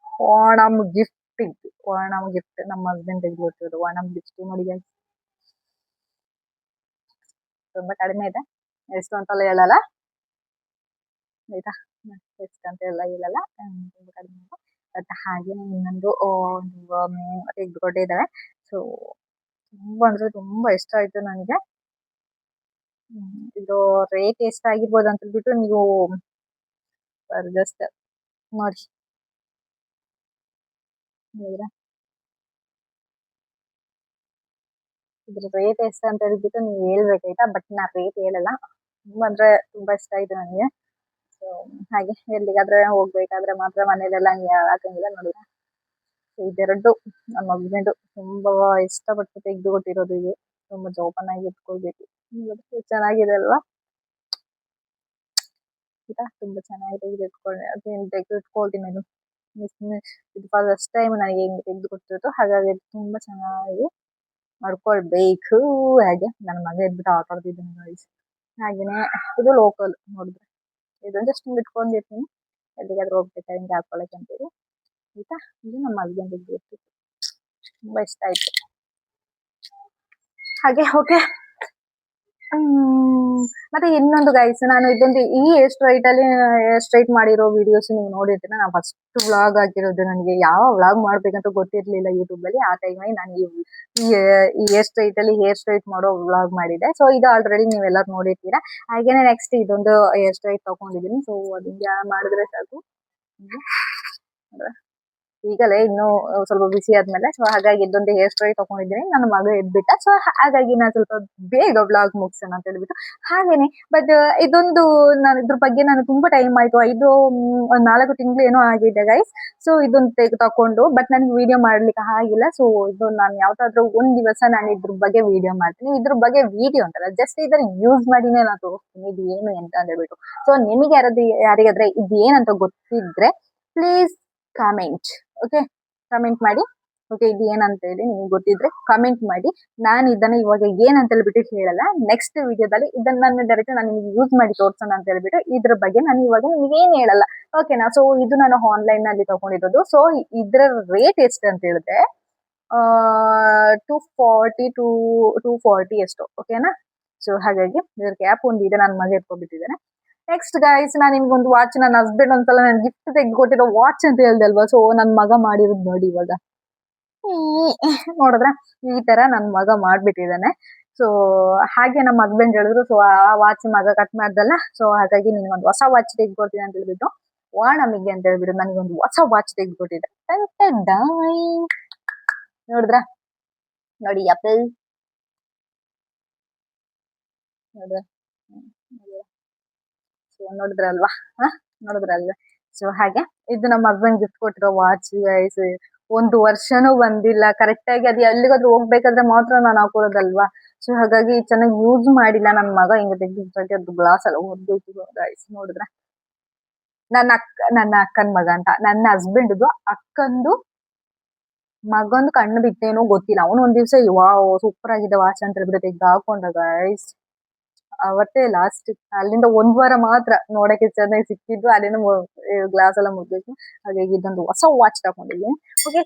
ಓಣಂ ಗಿಫ್ಟ್. ಇತ್ತು ಓಣಂ ಗಿಫ್ಟ್ ನಮ್ಮ ಹಸ್ಬೆಂಡ್ ತೆಗೆದು ಕೊಟ್ಟಿರೋದು ಓಣಂ ಗಿಫ್ಟ್. ನೋಡಿ ಗೈಸ್ ತುಂಬಾ ಕಡಿಮೆ ಇದೆ. ಎಷ್ಟು ಅಂತೆಲ್ಲ ಹೇಳಲ್ಲ ಆಯ್ತಾ. ಎಷ್ಟು ಅಂತ ಹೇಳಲ್ಲ, ತುಂಬಾ ಕಡಿಮೆ ಇದೆ. ಬಟ್ ಹಾಗೆ ಇನ್ನೊಂದು ತೆಗೆದುಕೊಟ್ಟಿದ್ದಾರೆ. ಸೊ ತುಂಬಾ ಅಂದ್ರೆ ತುಂಬಾ ಇಷ್ಟ ಆಯ್ತು ನನಗೆ. ಇದು ರೇಟ್ ಎಷ್ಟಾಗಿರ್ಬೋದು ಅಂತ ಹೇಳ್ಬಿಟ್ಟು ನೀವು ಜಸ್ಟ್ ನೋಡಿ. ಇದ್ರ ರೇಟ್ ಎಷ್ಟು ಅಂತ ಹೇಳ್ಬಿಟ್ಟು ನೀವು ಹೇಳ್ಬೇಕಾಯ್ತಾ, ಬಟ್ ನಾ ರೇಟ್ ಹೇಳಲ್ಲ. ತುಂಬಾ ಅಂದ್ರೆ ತುಂಬಾ ಇಷ್ಟ ಆಯ್ತು ನನಗೆ. ಸೊ ಹಾಗೆ ಎಲ್ಲಿಗಾದ್ರೆ ಹೋಗ್ಬೇಕಾದ್ರೆ ಮಾತ್ರ ಮನೇಲೆಲ್ಲ ಹಂಗೆ ಹಾಕಂಗಿಲ್ಲ ನೋಡಿದ್ರೆ. ಇದೆರಡು ನಮ್ಮ ಹಸ್ಬೆಂಡ್ ತುಂಬಾ ಇಷ್ಟಪಟ್ಟು ತೆಗೆದು ಕೊಟ್ಟಿರೋದು. ಇದು ತುಂಬಾ ಜೋಪಾನಾಗಿ ಇಟ್ಕೊಳ್ಬೇಕು. ಚೆನ್ನಾಗಿದೆ ಅಲ್ವಾ? ತುಂಬಾ ಚೆನ್ನಾಗಿ ತೆಗೆದು ಇಟ್ಕೊಳ್ಳಿ, ಅದೇನು ತೆಗೆದು ಇಟ್ಕೊಳ್ತೀನಿ ಅದು. ಇದು ಫಸ್ಟ್ ಟೈಮ್ ನನಗೆ ಹಿಂಗೆ ತೆಗೆದು ಕೊಟ್ಟಿರೋದು, ಹಾಗಾಗಿ ಅದು ತುಂಬಾ ಚೆನ್ನಾಗಿ ಮಾಡ್ಕೊಳ್ಬೇಕು. ಹಾಗೆ ನನ್ನ ಮಗ ಎದ್ಬಿಟ್ಟು ಆಟ ಆಡ್ತಿದ್ದಾನೆ guys. ಹಾಗೇನೆ ಇದು ಲೋಕಲ್ ನೋಡಿದ್ರೆ, ಇದೊಂದು ಜಸ್ಟ್ ಹಿಂಗೆ ಇಟ್ಕೊಂಡಿರ್ತೀನಿ ಎಲ್ಲಿಗಾದ್ರೂ ಹೋಗ್ಬೇಕಾದ್ರೆ ಹಿಂಗೆ ಹಾಕೊಳಕ್ ಅಂತೇಳಿ ಆಯ್ತಾ. ಇದು ನಮ್ಮ ಹಸ್ಬೆಂಡ್ ಇದ್ದು ತುಂಬಾ ಇಷ್ಟ ಆಯ್ತು. ಹಾಗೆ ಓಕೆ. ಮತ್ತೆ ಇನ್ನೊಂದು ಗೈಸ್, ನಾನು ಇದೊಂದು ಈ ಹೇರ್ ಸ್ಟ್ರೈಟ್ ಅಲ್ಲಿ ಹೇರ್ ಸ್ಟ್ರೈಟ್ ಮಾಡಿರೋ ವಿಡಿಯೋಸ್ ನೀವು ನೋಡಿರ್ತೀರ. ನಾನು ಫಸ್ಟ್ ವ್ಲಾಗ್ ಆಗಿರೋದು. ನನಗೆ ಯಾವ ವ್ಲಾಗ್ ಮಾಡ್ಬೇಕಂತ ಗೊತ್ತಿರ್ಲಿಲ್ಲ ಯೂಟ್ಯೂಬ್ ಅಲ್ಲಿ. ಆ ಟೈಮಲ್ಲಿ ನಾನು ಈ ಹೇರ್ ಸ್ಟ್ರೈಟ್ ಅಲ್ಲಿ ಹೇರ್ ಸ್ಟ್ರೈಟ್ ಮಾಡೋ ವ್ಲಾಗ್ ಮಾಡಿದ್ದೆ. ಸೊ ಇದು ಆಲ್ರೆಡಿ ನೀವೆಲ್ಲರೂ ನೋಡಿರ್ತೀರಾ. ಹಾಗೇನೆ ನೆಕ್ಸ್ಟ್ ಇದೊಂದು ಹೇರ್ ಸ್ಟ್ರೈಟ್ ತಗೊಂಡಿದ್ದೀನಿ. ಸೊ ಅದನ್ನ ಮಾಡಿದ್ರೆ ಸಾಕು. ಈಗಲೇ ಇನ್ನು ಸ್ವಲ್ಪ ಬಿಸಿ ಆದ್ಮೇಲೆ, ಸೊ ಹಾಗಾಗಿ ಇದೊಂದು ಹೇರ್ ಸ್ಟ್ರೈಟ್ ತಗೊಂಡಿದ್ದೀನಿ. ನನ್ನ ಮಗ ಎದ್ಬಿಟ್ಟ, ಸೊ ಹಾಗಾಗಿ ನಾನು ಸ್ವಲ್ಪ ಬೇಗ ಬ್ಲಾಗ್ ಮುಗಿಸೋಣ ಅಂತ ಹೇಳ್ಬಿಟ್ಟು ಹಾಗೇನೆ. ಬಟ್ ಇದೊಂದು ನಾನು ಇದ್ರ ಬಗ್ಗೆ ನಾನು ತುಂಬಾ ಟೈಮ್ ಆಯ್ತು, ಒಂದ್ 4 ತಿಂಗಳು ಏನೋ ಆಗಿದೆ ಗೈಸ್. ಸೊ ಇದೊಂದು ತಕೊಂಡು, ಬಟ್ ನನಗೆ ವಿಡಿಯೋ ಮಾಡ್ಲಿಕ್ಕೆ ಆಗಿಲ್ಲ. ಸೊ ಇದು ನಾನು ಯಾವ್ದಾದ್ರು ಒಂದ್ ದಿವಸ ನಾನು ಇದ್ರ ಬಗ್ಗೆ ವಿಡಿಯೋ ಮಾಡ್ತೀನಿ. ಇದ್ರ ಬಗ್ಗೆ ವಿಡಿಯೋ ಅಂತಲ್ಲ, ಜಸ್ಟ್ ಇದನ್ನ ಯೂಸ್ ಮಾಡಿನೇ ನಾನು ತೋರಿಸ್ತೀನಿ ಇದು ಏನು ಅಂತ ಹೇಳ್ಬಿಟ್ಟು. ಸೊ ನಿಮಗೆ ಯಾರಿಗಾದ್ರೆ ಇದು ಏನಂತ ಗೊತ್ತಿದ್ರೆ ಪ್ಲೀಸ್ ಕಾಮೆಂಟ್. ಓಕೆ, ಕಮೆಂಟ್ ಮಾಡಿ. ಓಕೆ, ಇದು ಏನಂತ ಹೇಳಿ ನಿಮ್ಗೆ ಗೊತ್ತಿದ್ರೆ ಕಮೆಂಟ್ ಮಾಡಿ. ನಾನು ಇದನ್ನ ಇವಾಗ ಏನಂತ ಹೇಳ್ಬಿಟ್ಟು ಹೇಳಲ್ಲ. ನೆಕ್ಸ್ಟ್ ವಿಡಿಯೋದಲ್ಲಿ ಇದನ್ನ ನಾನು ಡೈರೆಕ್ಟ್ ನಾನು ನಿಮ್ಗೆ ಯೂಸ್ ಮಾಡಿ ತೋರ್ಸೋಣ ಅಂತ ಹೇಳ್ಬಿಟ್ಟು ಇದ್ರ ಬಗ್ಗೆ ನಾನು ಇವಾಗ ನಿಮ್ಗೆ ಏನ್ ಹೇಳಲ್ಲ. ಓಕೆನಾ? ಸೊ ಇದು ನಾನು ಆನ್ಲೈನ್ ನಲ್ಲಿ ತಗೊಂಡಿರೋದು. ಸೊ ಇದ್ರ ರೇಟ್ ಎಷ್ಟು ಅಂತ ಹೇಳಿದ್ರೆ 240 ಎಷ್ಟು. ಓಕೆನಾ? ಸೊ ಹಾಗಾಗಿ ಇದ್ರ ಕ್ಯಾಪ್ ಒಂದು ಇದೆ, ನನ್ನ ಮಗ ಎತ್ಕೊಂಡ್ಬಿಟ್ಟಿದ್ದಾನೆ. ನೆಕ್ಸ್ಟ್ ಗೈಸ್, ನಾನು ನಿಮ್ಗೆ ಒಂದು ವಾಚ್, ನನ್ನ ಹಸ್ಬೆಂಡ್ ಒಂದ್ಸಲ ನನ್ ಗಿಫ್ಟ್ ತೆಗೆದುಕೊಟ್ಟಿರೋ ವಾಚ್ ಅಂತ ಹೇಳ್ದೆ ಅಲ್ವಾ. ಸೊ ನನ್ ಮಗ ಮಾಡಿರೋದು ನೋಡಿ ಇವಾಗ. ನೋಡಿದ್ರ ಈ ತರ ನನ್ ಮಗ ಮಾಡ್ಬಿಟ್ಟಿದ್ದಾನೆ. ಸೊ ಹಾಗೆ ನಮ್ಮ ಹಸ್ಬೆಂಡ್ ಹೇಳಿದ್ರು, ಸೊ ಆ ವಾಚ್ ಮಗ ಕಟ್ ಮಾಡ್ದಲ್ಲ, ಸೊ ಹಾಗಾಗಿ ನಿನ್ಗೊಂದು ಹೊಸ ವಾಚ್ ತೆಗೆದುಕೊಡ್ತೀನಿ ಅಂತ ಹೇಳ್ಬಿಟ್ಟು ನಮಗೆ ಅಂತ ಹೇಳ್ಬಿಟ್ಟು ನನಗೊಂದು ಹೊಸ ವಾಚ್ ತೆಗೆದುಕೊಟ್ಟಿದ್ದೆ. ನೋಡಿದ್ರ ನೋಡಿ ಆಪಲ್ ನೋಡಿದ್ರ ನೋಡಿದ್ರಲ್ವಾ? ನೋಡಿದ್ರಲ್ವಾ? ಸೊ ಹಾಗೆ ಇದು ನಮ್ಮ ಹಸ್ಬೆಂಡ್ ಗಿಫ್ಟ್ ಕೊಟ್ಟಿರೋ ವಾಚ್ ಗೈಸ್. 1 ವರ್ಷನೂ ಬಂದಿಲ್ಲ. ಕರೆಕ್ಟ್ ಆಗಿ ಅದು ಎಲ್ಲಿಗಾದ್ರೂ ಹೋಗ್ಬೇಕಾದ್ರೆ ಮಾತ್ರ ನಾನು ಹಾಕೊಳ್ಳೋದಲ್ವಾ. ಸೊ ಹಾಗಾಗಿ ಚೆನ್ನಾಗಿ ಯೂಸ್ ಮಾಡಿಲ್ಲ. ನನ್ನ ಮಗ ಹಿಂಗೆ ತೆಗೆದು ಅದು ಗ್ಲಾಸ್ ಎಲ್ಲ ಹೊಡೆದೋಯ್ತು ಗೈಸ್. ನೋಡಿದ್ರ ನನ್ನ ಅಕ್ಕನ ಮಗ ಅಂತ, ನನ್ನ ಹಸ್ಬೆಂಡ್ದು ಅಕ್ಕಂದು ಮಗಂದು ಕಣ್ಣು ಬಿತ್ತೇನೋ ಗೊತ್ತಿಲ್ಲ. ಅವನು ಒಂದ್ ದಿವ್ಸ ವಾವ್ ಸೂಪರ್ ಆಗಿದೆ ವಾಚ್ ಅಂತ ಹೇಳ್ಬಿಟ್ಟು ತೆಗ್ದು ಹಾಕೊಂಡ ಗೈಸ್. ಅವತ್ತೇ ಲಾಸ್ಟ್. ಅಲ್ಲಿಂದ 1 ವಾರ ಮಾತ್ರ ನೋಡಕ್ಕೆ ಚೆನ್ನಾಗಿ ಸಿಕ್ಕಿದ್ದು, ಅಲ್ಲಿಂದ ಗ್ಲಾಸ್ ಎಲ್ಲ ಮುಗ್ದೋಯ್ತು. ಹಾಗಾಗಿ ಇದೊಂದು ಹೊಸ ವಾಚ್ ತಗೊಂಡಿದ್ದೀನಿ. ಓಕೆ,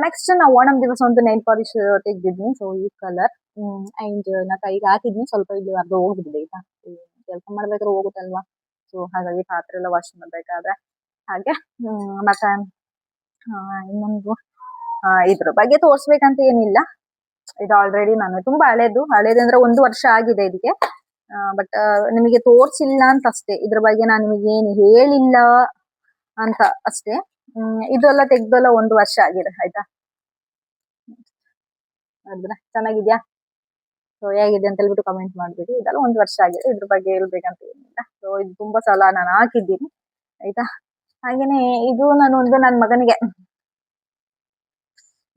ನೆಕ್ಸ್ಟ್ ನಾವು ಓಣಂ ದಿವಸ ಒಂದು ನೈಲ್ ಪಾಲಿಶ್ ತೆಗ್ದಿದ್ನಿ. ಸೊ ಈ ಕಲರ್ ಅಂಡ್ ನಾ ಕೈಗೆ ಹಾಕಿದ್ನಿ. ಸ್ವಲ್ಪ ಇಲ್ಲಿ ಅರ್ಧ ಹೋಗ್ಬಿಟ್ಟಿದೆ ಆಯ್ತಾ. ಕೆಲಸ ಮಾಡ್ಬೇಕಾದ್ರೆ ಹೋಗುತ್ತಲ್ವಾ. ಸೊ ಹಾಗಾಗಿ ಪಾತ್ರೆ ಎಲ್ಲ ವಾಶ್ ಮಾಡ್ಬೇಕಾದ್ರೆ ಹಾಗೆ. ಮತ್ತೆ ಇನ್ನೊಂದು ಇದ್ರ ಬಗ್ಗೆ ತೋರ್ಸ್ಬೇಕಂತ ಏನಿಲ್ಲ. ಇದು ಆಲ್ರೆಡಿ ನಾನು ತುಂಬಾ ಹಳೇದಂದ್ರೆ 1 ವರ್ಷ ಆಗಿದೆ ಇದಕ್ಕೆ. ಬಟ್ ನಿಮಗೆ ತೋರ್ಸಿಲ್ಲ ಅಂತ ಅಷ್ಟೇ. ಇದ್ರ ಬಗ್ಗೆ ನಾನು ನಿಮಗೆ ಏನು ಹೇಳಿಲ್ಲ ಅಂತ ಅಷ್ಟೇ. ಇದೆಲ್ಲ ತೆಗ್ದೆಲ್ಲ 1 ವರ್ಷ ಆಗಿದೆ ಆಯ್ತಾ. ಚೆನ್ನಾಗಿದ್ಯಾ? ಸೊ ಹೇಗಿದೆ ಅಂತ ಹೇಳ್ಬಿಟ್ಟು ಕಮೆಂಟ್ ಮಾಡ್ಬಿಡಿ. ಇದೆಲ್ಲ 1 ವರ್ಷ ಆಗಿದೆ, ಇದ್ರ ಬಗ್ಗೆ ಹೇಳ್ಬೇಕಂತ ಏನಿಲ್ಲ. ಸೊ ಇದು ತುಂಬಾ ಸಲ ನಾನು ಹಾಕಿದ್ದೀನಿ ಆಯ್ತಾ. ಹಾಗೇನೆ ಇದು ನಾನು ಒಂದು ನನ್ನ ಮಗನಿಗೆ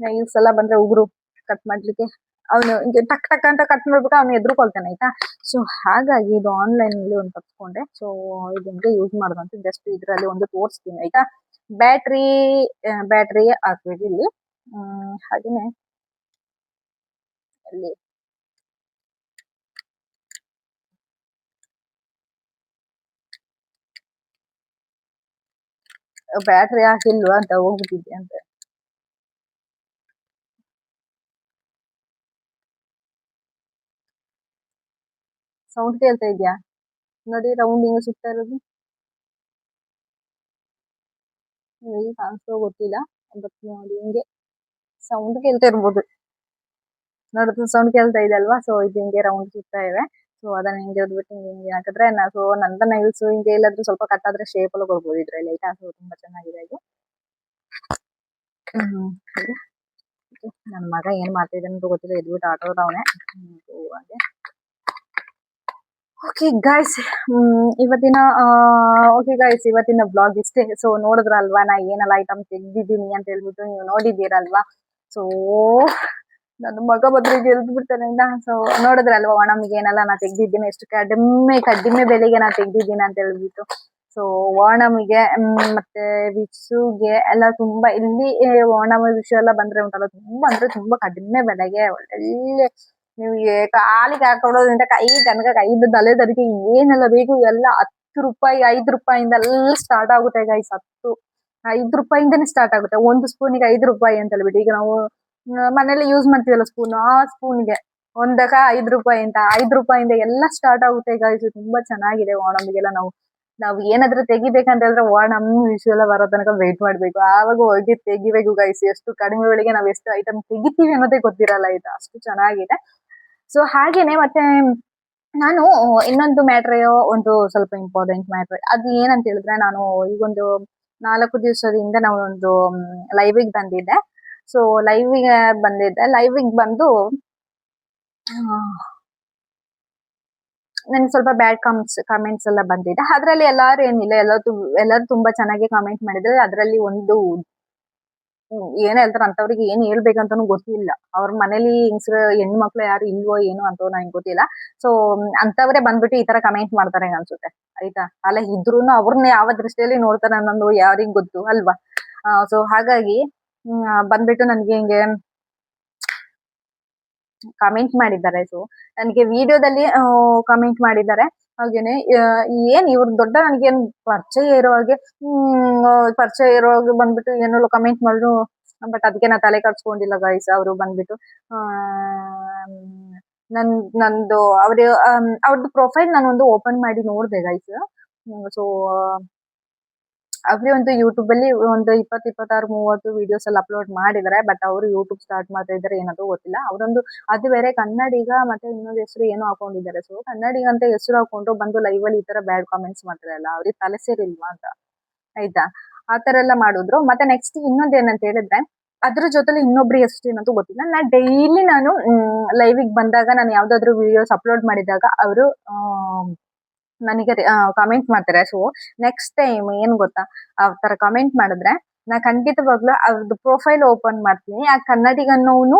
ನೈಲ್ಸ್ ಎಲ್ಲ ಬಂದ್ರೆ ಉಗುರು ಕಟ್ ಮಾಡ್ಲಿಕ್ಕೆ ಅವನು ಹಿಂಗೆ ಟಕ್ ಟಕ್ ಅಂತ ಕಟ್ ಮಾಡ್ಬಿಟ್ಟು ಅವ್ನು ಎದ್ರುಕೊಳ್ತಾನೆ ಆಯ್ತಾ. ಸೊ ಹಾಗಾಗಿ ಇದು ಆನ್ಲೈನ್ ಅಲ್ಲಿ ಒಂದು ತಪ್ಸ್ಕೊಂಡೆ. ಸೊ ಇದೊಂದು ಯೂಸ್ ಮಾಡೋದಂತ ಜಸ್ಟ್ ಇದ್ರಲ್ಲಿ ಒಂದು ತೋರಿಸ್ತೀನಿ ಆಯ್ತಾ. ಬ್ಯಾಟ್ರಿ ಹಾಕ್ಬೇಕು ಇಲ್ಲಿ. ಹಾಗೇನೆ ಅಲ್ಲಿ ಬ್ಯಾಟ್ರಿ ಹಾಕಿಲ್ವಾ ಅಂತ ಹೋಗ್ಬಿಟ್ಟಿದ್ದೆ ಅಂತ. ಸೌಂಡ್ ಕೇಳ್ತಾ ಇದ್ಯಾ? ನೋಡಿ ರೌಂಡಿಂಗ್ ಸುತ್ತಾ ಇರೋದು ಕಾಣಿಸ್ತೋ ಗೊತ್ತಿಲ್ಲ. ಬಟ್ ನೋಡಿ ಹಿಂಗೆ ಸೌಂಡ್ ಕೇಳ್ತಾ ಇರ್ಬೋದು. ನೋಡಿದ್ರೆ ಸೌಂಡ್ ಕೇಳ್ತಾ ಇದೆ ಅಲ್ವಾ. ಸೊ ಇದು ಹಿಂಗೆ ರೌಂಡ್ ಸುತ್ತಾ ಇವೆ. ಸೊ ಅದನ್ನ ಹಿಂಗೆ ಓದ್ಬಿಟ್ಟು ಹಿಂಗೆ ಹಾಕಿದ್ರೆ ಸೊ ನಂದ ನೈಲ್ಸ್ ಹಿಂಗೆ ಎಲ್ಲಾದ್ರೂ ಸ್ವಲ್ಪ ಕಟ್ ಆದ್ರೆ ಶೇಪ್ ಎಲ್ಲ ಕೊಡ್ಬೋದು ಇದ್ರಲ್ಲಿ ಆಯ್ತಾ. ಸೊ ತುಂಬಾ ಚೆನ್ನಾಗಿದೆ ಇದು. ಓಕೆ, ನನ್ನ ಮಗ ಏನು ಮಾಡ್ತಿದ್ದಾನೆ ಅಂತ ಗೊತ್ತಿಲ್ಲ, ಎದ್ಬಿಟ್ಟು ಆಟೋದವನೇ. ಹಾಗೆ ಓಕೆ ಗೈಸ್, ಇವತ್ತಿನ ಓಕೆ ಗೈಸ್, ಇವತ್ತಿನ ಬ್ಲಾಗ್ ಇಷ್ಟೇ. ಸೊ ನೋಡಿದ್ರಲ್ವಾ ನಾ ಏನೆಲ್ಲ ಐಟಮ್ ತೆಗ್ದಿದ್ದೀನಿ ಅಂತ ಹೇಳ್ಬಿಟ್ಟು ನೀವು ನೋಡಿದ್ದೀರಲ್ವಾ. ಸೊ ನನ್ನ ಮಗ ಬದ್ರಿಗೆ ಗೆಲ್ದು ಬಿಡ್ತಾನೆ ಇನ್ನ. ಸೊ ನೋಡಿದ್ರಲ್ವಾ ಓಣಮ್ಗೆ ಏನೆಲ್ಲ ನಾ ತೆಗ್ದಿದ್ದೀನಿ, ಎಷ್ಟು ಕಡಿಮೆ ಬೆಲೆಗೆ ನಾ ತೆಗ್ದಿದ್ದೀನಿ ಅಂತ ಹೇಳ್ಬಿಟ್ಟು. ಸೊ ಓಣಮಿಗೆ ಮತ್ತೆ ವಿಶುಗೆ ಎಲ್ಲ ತುಂಬಾ ಇಲ್ಲಿ ಓಣಮ ವಿಷು ಎಲ್ಲ ಬಂದ್ರೆ ಉಂಟಲ್ಲ, ತುಂಬಾ ಅಂದ್ರೆ ತುಂಬಾ ಕಡಿಮೆ ಬೆಲೆಗೆ ಒಳ್ಳೆ ನಿಮ್ಗೆ ಕಾಲಿಗೆ ಹಾಕೊಳ್ಳೋದ್ರಿಂದ ಕೈ ತನಕ ಐದು ತಲೆ ತನಕ ಏನೆಲ್ಲ ಬೇಕು ಎಲ್ಲ 10 ರೂಪಾಯಿ 5 ರೂಪಾಯಿಂದ ಎಲ್ಲ ಸ್ಟಾರ್ಟ್ ಆಗುತ್ತೆ ಗೈಸ್. 5 ರೂಪಾಯಿಂದನೇ ಸ್ಟಾರ್ಟ್ ಆಗುತ್ತೆ. ಒಂದು ಸ್ಪೂನಿಗೆ 5 ರೂಪಾಯಿ ಅಂತ ಹೇಳ್ಬಿಟ್ಟು, ಈಗ ನಾವು ಮನೇಲಿ ಯೂಸ್ ಮಾಡ್ತೀವಲ್ಲ ಸ್ಪೂನ್, ಆ ಸ್ಪೂನ್ಗೆ ಒಂದಕ 5 ರೂಪಾಯಿ ಅಂತ, 5 ರೂಪಾಯಿಂದ ಎಲ್ಲ ಸ್ಟಾರ್ಟ್ ಆಗುತ್ತೆ ಗೈಸ್. ತುಂಬಾ ಚೆನ್ನಾಗಿದೆ ಓಣಮ್ಗೆಲ್ಲ. ನಾವು ಏನಾದ್ರೂ ತೆಗಿಬೇಕಂತ ಹೇಳಿದ್ರೆ ಓಣಂ ವಿಷು ಎಲ್ಲ ಬರೋ ತನಕ ವೇಟ್ ಮಾಡ್ಬೇಕು, ಆವಾಗ ಹೋಗಿ ತೆಗಿಬೇಕು ಗೈಸ್. ಎಷ್ಟು ಕಡಿಮೆ ಬೆಲೆಗೆ ನಾವು ಎಷ್ಟು ಐಟಮ್ ತೆಗಿತೀವಿ ಅನ್ನೋದೇ ಗೊತ್ತಿರಲ್ಲ, ಇದು ಅಷ್ಟು ಚೆನ್ನಾಗಿದೆ. ಸೊ ಹಾಗೇನೆ ಮತ್ತೆ ನಾನು ಇನ್ನೊಂದು ಮ್ಯಾಟ್ರ್, ಒಂದು ಸ್ವಲ್ಪ ಇಂಪಾರ್ಟೆಂಟ್ ಮ್ಯಾಟ್ರ್, ಅದು ಏನಂತ ಹೇಳಿದ್ರೆ, ನಾನು ಈಗೊಂದು 4 ದಿವಸದಿಂದ ನಾವು ಒಂದು ಲೈವಿಗೆ ಬಂದಿದ್ದೆ. ಸೊ ಲೈವಿಗೆ ಬಂದು ನನ್ಗೆ ಸ್ವಲ್ಪ ಬ್ಯಾಡ್ ಕಮೆಂಟ್ಸ್ ಎಲ್ಲ ಬಂದಿದೆ. ಅದ್ರಲ್ಲಿ ಎಲ್ಲಾರು ಏನಿಲ್ಲ, ಎಲ್ಲರೂ ತುಂಬಾ ಚೆನ್ನಾಗಿ ಕಮೆಂಟ್ ಮಾಡಿದ್ರೆ. ಅದ್ರಲ್ಲಿ ಒಂದು ಏನ್ ಹೇಳ್ತಾರ ಅಂತವ್ರಿಗೆ ಏನ್ ಹೇಳ್ಬೇಕಂತಾನು ಗೊತ್ತಿಲ್ಲ. ಅವ್ರ ಮನೇಲಿ ಹೆಣ್ಣು ಮಕ್ಳು ಯಾರು ಇಲ್ವೋ ಏನೋ ಅಂತ ನಂಗೆ ಗೊತ್ತಿಲ್ಲ. ಸೊ ಅಂತವ್ರೆ ಬಂದ್ಬಿಟ್ಟು ಈ ತರ ಕಮೆಂಟ್ ಮಾಡ್ತಾರೆ ಅನ್ಸುತ್ತೆ, ಆಯ್ತಾ. ಅಲ್ಲ ಇದ್ರೂನು ಅವ್ರನ್ನ ಯಾವ ದೃಷ್ಟಿಯಲ್ಲಿ ನೋಡ್ತಾರೆ ಅನ್ನೋದು ಯಾರಿಗ್ ಗೊತ್ತು ಅಲ್ವಾ. ಸೊ ಹಾಗಾಗಿ ಬಂದ್ಬಿಟ್ಟು ನನ್ಗೆ ಹಿಂಗೆ ಕಮೆಂಟ್ ಮಾಡಿದ್ದಾರೆ. ಸೊ ನನಗೆ ವಿಡಿಯೋದಲ್ಲಿ ಕಮೆಂಟ್ ಮಾಡಿದ್ದಾರೆ. ಹಾಗೇನೆ ಏನ್ ಇವ್ರ ದೊಡ್ಡ ನನ್ಗೇನ್ ಪರಿಚಯ ಇರೋ ಹಾಗೆ ಬಂದ್ಬಿಟ್ಟು ಏನೋ ಕಮೆಂಟ್ ಮಾಡಿದ್ರು. ಬಟ್ ಅದಕ್ಕೆ ನಾ ತಲೆ ಕಟ್ಸ್ಕೊಂಡಿಲ್ಲ ಗೈಸ್. ಅವರು ಬಂದ್ಬಿಟ್ಟು ನಂದು ಅವ್ರದ್ದು ಪ್ರೊಫೈಲ್ ನಾನೊಂದು ಓಪನ್ ಮಾಡಿ ನೋಡ್ದೆ ಗೈಸ್. ಸೊ ಅವ್ರಿಗೆ ಒಂದು ಯೂಟ್ಯೂಬ್ ಅಲ್ಲಿ ಒಂದು 20, 26, 30 ವಿಡಿಯೋಸ್ ಎಲ್ಲ ಅಪ್ಲೋಡ್ ಮಾಡಿದ್ದಾರೆ. ಬಟ್ ಅವರು ಯೂಟ್ಯೂಬ್ ಸ್ಟಾರ್ಟ್ ಮಾಡ್ತಾ ಇದ್ದಾರೆ ಏನೋ ಗೊತ್ತಿಲ್ಲ. ಅವರೊಂದು ಅದು ಬೇರೆ ಕನ್ನಡಿಗ, ಮತ್ತೆ ಇನ್ನೊಂದು ಹೆಸರು ಏನೋ ಹಾಕೊಂಡಿದ್ದಾರೆ. ಸೊ ಕನ್ನಡಿಗ ಅಂತ ಹೆಸರು ಹಾಕೊಂಡು ಬಂದು ಲೈವ್ ಅಲ್ಲಿ ಈ ತರ ಬ್ಯಾಡ್ ಕಾಮೆಂಟ್ಸ್ ಮಾಡ್ತಾರಲ್ಲ, ಅವ್ರಿಗೆ ತಲೆ ಸೇರಿಲ್ವಾ ಅಂತ, ಆಯ್ತಾ. ಆ ತರ ಎಲ್ಲ ಮಾಡಿದ್ರು. ಮತ್ತೆ ನೆಕ್ಸ್ಟ್ ಇನ್ನೊಂದ್ ಏನಂತ ಹೇಳಿದ್ರೆ, ಅದ್ರ ಜೊತೆಲಿ ಇನ್ನೊಬ್ರು ಹೆಸರು ಏನಂತೂ ಗೊತ್ತಿಲ್ಲ. ಡೈಲಿ ನಾನು ಲೈವಿಗೆ ಬಂದಾಗ, ನಾನು ಯಾವ್ದಾದ್ರು ವಿಡಿಯೋಸ್ ಅಪ್ಲೋಡ್ ಮಾಡಿದಾಗ ಅವರು ನನಗೆ ಕಮೆಂಟ್ ಮಾಡ್ತಾರೆ. ಸೊ ನೆಕ್ಸ್ಟ್ ಟೈಮ್ ಏನ್ ಗೊತ್ತಾ, ಆ ತರ ಕಮೆಂಟ್ ಮಾಡಿದ್ರೆ ನಾ ಖಂಡಿತವಾಗ್ಲೂ ಅವ್ರದ್ದು ಪ್ರೊಫೈಲ್ ಓಪನ್ ಮಾಡ್ತೀನಿ. ಆ ಕನ್ನಡಿಗನ್ನೋನು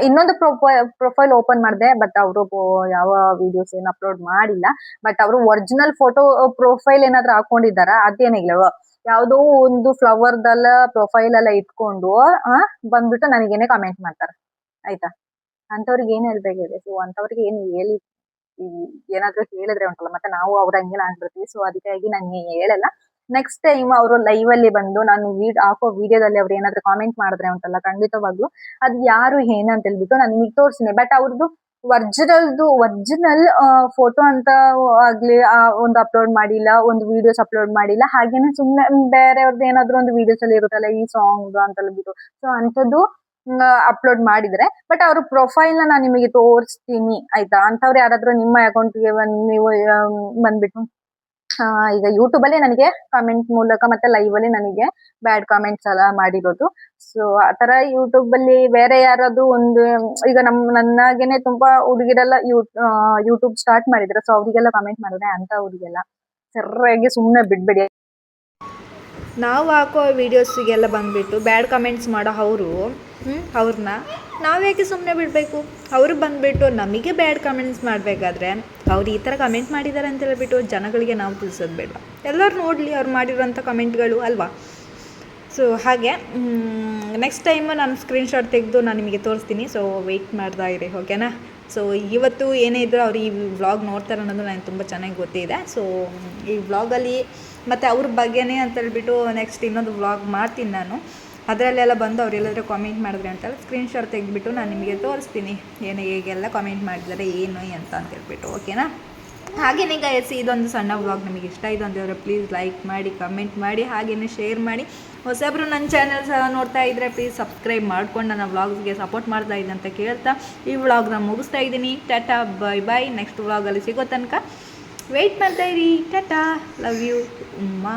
ಇನ್ನೊಂದು ಪ್ರೊಫೈಲ್ ಓಪನ್ ಮಾಡಿದೆ. ಬಟ್ ಅವರು ಯಾವ ವಿಡಿಯೋಸ್ ಏನು ಅಪ್ಲೋಡ್ ಮಾಡಿಲ್ಲ. ಬಟ್ ಅವರು ಒರಿಜಿನಲ್ ಫೋಟೋ ಪ್ರೊಫೈಲ್ ಏನಾದ್ರು ಹಾಕೊಂಡಿದಾರ, ಅದೇನಿಲ್ಲ, ಯಾವ್ದೋ ಒಂದು ಫ್ಲವರ್ದಲ್ಲ ಪ್ರೊಫೈಲ್ ಎಲ್ಲ ಇಟ್ಕೊಂಡು ಬಂದ್ಬಿಟ್ಟು ನನಗೇನೆ ಕಮೆಂಟ್ ಮಾಡ್ತಾರೆ, ಆಯ್ತಾ. ಅಂತವ್ರಿಗೆ ಏನ್ ಹೇಳ್ಬೇಕಿದೆ. ಸೊ ಅಂತವ್ರಿಗೆ ಏನು ಹೇಳಿ ಏನಾದ್ರು ಹೇಳಿದ್ರೆ ಉಂಟಲ್ಲ, ಮತ್ತೆ ನಾವು ಅವ್ರ ಹಂಗೆ ಆಗ್ಬಿಡ್ತೀವಿ. ಸೊ ಅದಕ್ಕಾಗಿ ನಾನು ಹೇಳಲ್ಲ. ನೆಕ್ಸ್ಟ್ ಟೈಮ್ ಅವರು ಲೈವ್ ಅಲ್ಲಿ ಬಂದು ನಾನು ಹಾಕೋ ವಿಡಿಯೋದಲ್ಲಿ ಅವ್ರು ಏನಾದ್ರು ಕಾಮೆಂಟ್ ಮಾಡಿದ್ರೆ ಉಂಟಲ್ಲ, ಖಂಡಿತವಾಗ್ಲು ಅದು ಯಾರು ಏನಂತ ಹೇಳ್ಬಿಟ್ಟು ನಾನು ನಿಮಗೆ ತೋರಿಸ್ತೀನಿ. ಬಟ್ ಅವ್ರದ್ದು ಒರಿಜಿನಲ್ ಫೋಟೋ ಅಂತ ಆಗ್ಲಿ ಒಂದು ಅಪ್ಲೋಡ್ ಮಾಡಿಲ್ಲ, ಒಂದು ವಿಡಿಯೋಸ್ ಅಪ್ಲೋಡ್ ಮಾಡಿಲ್ಲ. ಹಾಗೇನೆ ಸುಮ್ನೆ ಬೇರೆಯವ್ರದ್ದು ಏನಾದ್ರು ಒಂದು ವಿಡಿಯೋಸ್ ಅಲ್ಲಿ ಇರುತ್ತಲ್ಲ, ಈ ಸಾಂಗ್ ಅಂತ ಹೇಳ್ಬಿಟ್ಟು, ಸೊ ಅಂತದ್ದು ಅಪ್ಲೋಡ್ ಮಾಡಿದ್ರೆ. ಬಟ್ ಅವ್ರ ಪ್ರೊಫೈಲ್ ನ ನಾನು ನಿಮಗೆ ತೋರಿಸ್ತೀನಿ, ಆಯ್ತಾ. ಅಂತವ್ರು ಯಾರಾದ್ರೂ ನಿಮ್ಮ ಅಕೌಂಟ್ಗೆ ನೀವು ಬಂದ್ಬಿಟ್ಟು ಈಗ ಯೂಟ್ಯೂಬ್ ಅಲ್ಲಿ ನನಗೆ ಕಮೆಂಟ್ ಮೂಲಕ ಮತ್ತೆ ಲೈವ್ ಅಲ್ಲಿ ನನಗೆ ಬ್ಯಾಡ್ ಕಾಮೆಂಟ್ಸ್ ಎಲ್ಲ ಮಾಡಿರೋದು. ಸೊ ಆತರ ಯೂಟ್ಯೂಬ್ ಅಲ್ಲಿ ಬೇರೆ ಯಾರಾದ್ರು ಒಂದು ಈಗ ನನ್ನಾಗೇನೆ ತುಂಬಾ ಹುಡುಗಿರೆಲ್ಲ ಯೂಟ್ಯೂಬ್ ಸ್ಟಾರ್ಟ್ ಮಾಡಿದ್ರೆ, ಸೊ ಅವ್ರಿಗೆಲ್ಲ ಕಮೆಂಟ್ ಮಾಡಿದ್ರೆ ಅಂತ ಅವ್ರಿಗೆಲ್ಲ ಸರಿಯಾಗಿ ಸುಮ್ಮನೆ ಬಿಡ್ಬೇಡಿ. ನಾವು ಹಾಕೋ ವೀಡಿಯೋಸಿಗೆಲ್ಲ ಬಂದುಬಿಟ್ಟು ಬ್ಯಾಡ್ ಕಮೆಂಟ್ಸ್ ಮಾಡೋ ಅವ್ರನ್ನ ನಾವು ಯಾಕೆ ಸುಮ್ಮನೆ ಬಿಡಬೇಕು. ಅವರು ಬಂದುಬಿಟ್ಟು ನಮಗೆ ಬ್ಯಾಡ್ ಕಮೆಂಟ್ಸ್ ಮಾಡಬೇಕಾದ್ರೆ ಅವ್ರು ಈ ಥರ ಕಮೆಂಟ್ ಮಾಡಿದ್ದಾರೆ ಅಂತ ಹೇಳ್ಬಿಟ್ಟು ಜನಗಳಿಗೆ ನಾವು ತಿಳಿಸೋದು ಬೇಡ. ಎಲ್ಲರೂ ನೋಡಲಿ ಅವ್ರು ಮಾಡಿರೋಂಥ ಕಮೆಂಟ್ಗಳು ಅಲ್ವಾ. ಸೊ ಹಾಗೆ ನೆಕ್ಸ್ಟ್ ಟೈಮು ನಾನು ಸ್ಕ್ರೀನ್ಶಾಟ್ ತೆಗೆದು ನಾನು ನಿಮಗೆ ತೋರಿಸ್ತೀನಿ. ಸೊ ವೆಯ್ಟ್ ಮಾಡ್ತಾ ಇರಿ, ಓಕೆನಾ. ಸೊ ಇವತ್ತು ಏನೇ ಇದ್ದರೂ ಅವ್ರು ಈ ವ್ಲಾಗ್ ನೋಡ್ತಾರೆ ಅನ್ನೋದು ನನಗೆ ತುಂಬ ಚೆನ್ನಾಗಿ ಗೊತ್ತಿದೆ. ಸೊ ಈ ವ್ಲಾಗಲ್ಲಿ ಮತ್ತು ಅವ್ರ ಬಗ್ಗೆನೇ ಅಂತ ಹೇಳ್ಬಿಟ್ಟು ನೆಕ್ಸ್ಟ್ ಇನ್ನೊಂದು ವ್ಲಾಗ್ ಮಾಡ್ತೀನಿ ನಾನು. ಅದರಲ್ಲೆಲ್ಲ ಬಂದು ಅವರೆಲ್ಲಾದರೂ ಕಾಮೆಂಟ್ ಮಾಡಿದ್ರೆ ಅಂತೇಳಿ ಸ್ಕ್ರೀನ್ಶಾಟ್ ತೆಗೆದುಬಿಟ್ಟು ನಾನು ನಿಮಗೆ ತೋರಿಸ್ತೀನಿ ಹೇಗೆಲ್ಲ ಕಾಮೆಂಟ್ ಮಾಡಿದ್ದಾರೆ ಏನು ಅಂತ ಹೇಳ್ಬಿಟ್ಟು, ಓಕೆನಾ. ಹಾಗೆಯೇ ಗೈಸ್, ಇದೊಂದು ಸಣ್ಣ ವ್ಲಾಗ್ ನಿಮಗೆ ಇಷ್ಟ ಆಯಿತು ಅಂತಂದರೆ ಪ್ಲೀಸ್ ಲೈಕ್ ಮಾಡಿ, ಕಮೆಂಟ್ ಮಾಡಿ, ಹಾಗೆಯೇ ಶೇರ್ ಮಾಡಿ. ಹೊಸಬ್ರು ನನ್ನ ಚಾನಲ್ ಸಹ ನೋಡ್ತಾ ಇದ್ದರೆ ಪ್ಲೀಸ್ ಸಬ್ಸ್ಕ್ರೈಬ್ ಮಾಡ್ಕೊಂಡು ನನ್ನ ವ್ಲಾಗ್ಸ್ಗೆ ಸಪೋರ್ಟ್ ಮಾಡ್ತಾ ಇದ್ದೀನಿ ಅಂತ ಕೇಳ್ತಾ ಈ ವ್ಲಾಗ್ನ ಮುಗಿಸ್ತಾ ಇದ್ದೀನಿ. ಟಾಟಾ, ಬೈ. ನೆಕ್ಸ್ಟ್ ವ್ಲಾಗಲ್ಲಿ ಸಿಗೋ ತನಕ ವೆಯ್ಟ್ ಮಾಡ್ತಾಯಿರಿ. Tata, love you, Umma.